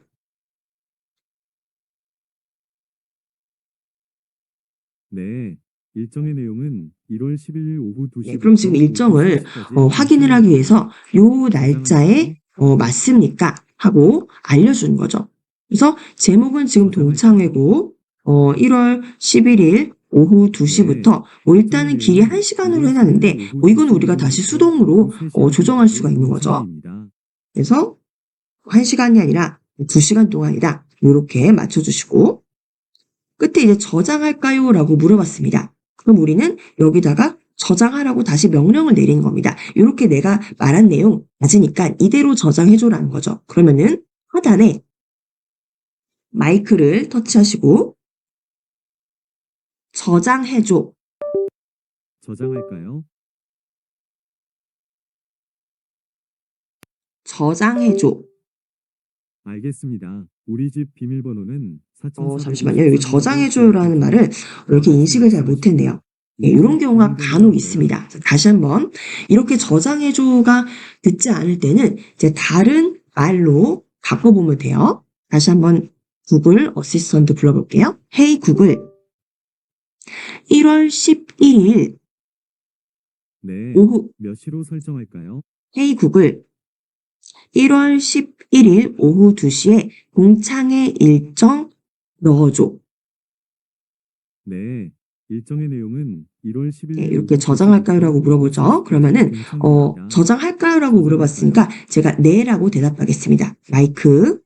네, 일정의 내용은 1월 11일 오후 네, 그럼 지금 2시부터 일정을 3시까지 확인을 하기 위해서 요 날짜에 맞습니까? 하고 알려주는 거죠. 그래서 제목은 지금 동창회고 1월 11일 오후 2시부터 일단은 길이 1시간으로 해놨는데 이건 우리가 다시 수동으로 조정할 수가 있는 거죠. 그래서 1시간이 아니라 2시간 동안이다. 이렇게 맞춰주시고 끝에 이제 저장할까요? 라고 물어봤습니다. 그럼 우리는 여기다가 저장하라고 다시 명령을 내린 겁니다. 이렇게 내가 말한 내용 맞으니까 이대로 저장해줘라는 거죠. 그러면은 하단에 마이크를 터치하시고 저장해줘. 저장할까요? 알겠습니다. 우리 집 비밀번호는 잠시만요. 여기 4453번이고요. 저장해줘라는 말을 이렇게 인식을 잘 못했네요. 네, 이런 경우가 간혹 있습니다. 그래서 다시 한번 이렇게 저장해줘가 듣지 않을 때는 이제 다른 말로 바꿔보면 돼요. 다시 한번 구글 어시스턴트 불러볼게요. Hey 구글 1월 11일 네. 오후 몇 시로 설정할까요? Hey 구글 1월 11일 오후 2시에 동창회 일정 넣어줘. 네. 일정의 내용은 1월 10일 네, 이렇게 저장할까요? 라고 물어보죠. 그러면은 저장할까요? 라고 물어봤으니까 제가 네라고 대답하겠습니다. 마이크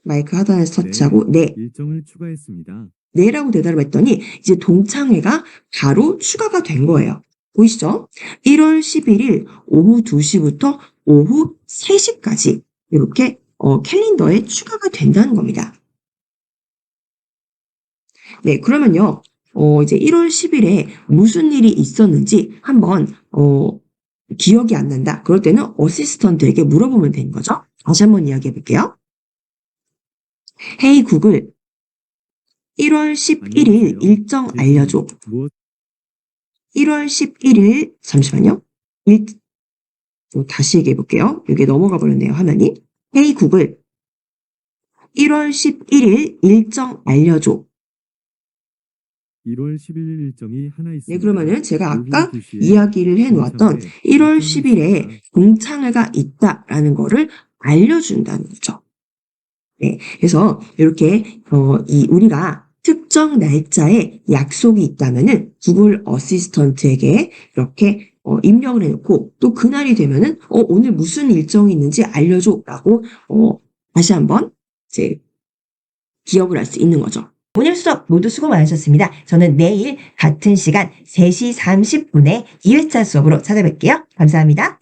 하단에서 터치하고 네, 일정을 추가했습니다. 네라고 대답했더니 이제 동창회가 바로 추가가 된 거예요. 보이시죠? 1월 11일 오후 2시부터 오후 3시까지 이렇게 캘린더에 추가가 된다는 겁니다. 네, 그러면요. 이제 1월 10일에 무슨 일이 있었는지 한번 기억이 안 난다. 그럴 때는 어시스턴트에게 물어보면 되는 거죠. 다시 한번 이야기해 볼게요. 헤이 구글 1월 11일 안녕하세요. 일정 제 알려줘. 무엇 1월 11일 잠시만요. 다시 얘기해 볼게요. 여기 넘어가 버렸네요. 화면이. 헤이 구글 1월 11일 일정 알려줘. 1월 11일 일정이 하나 있습니다. 네, 그러면은 제가 오후 아까 2시에 이야기를 해놓았던 동창회 1월 일정이 10일에 있습니다. 동창회가 있다라는 거를 알려준다는 거죠. 네, 그래서 이렇게 우리가 특정 날짜에 약속이 있다면은 구글 어시스턴트에게 이렇게 입력을 해놓고 또 그날이 되면은 오늘 무슨 일정이 있는지 알려줘라고 다시 한번 이제 기억을 할 수 있는 거죠. 오늘 수업 모두 수고 많으셨습니다. 저는 내일 같은 시간 3시 30분에 2회차 수업으로 찾아뵐게요. 감사합니다.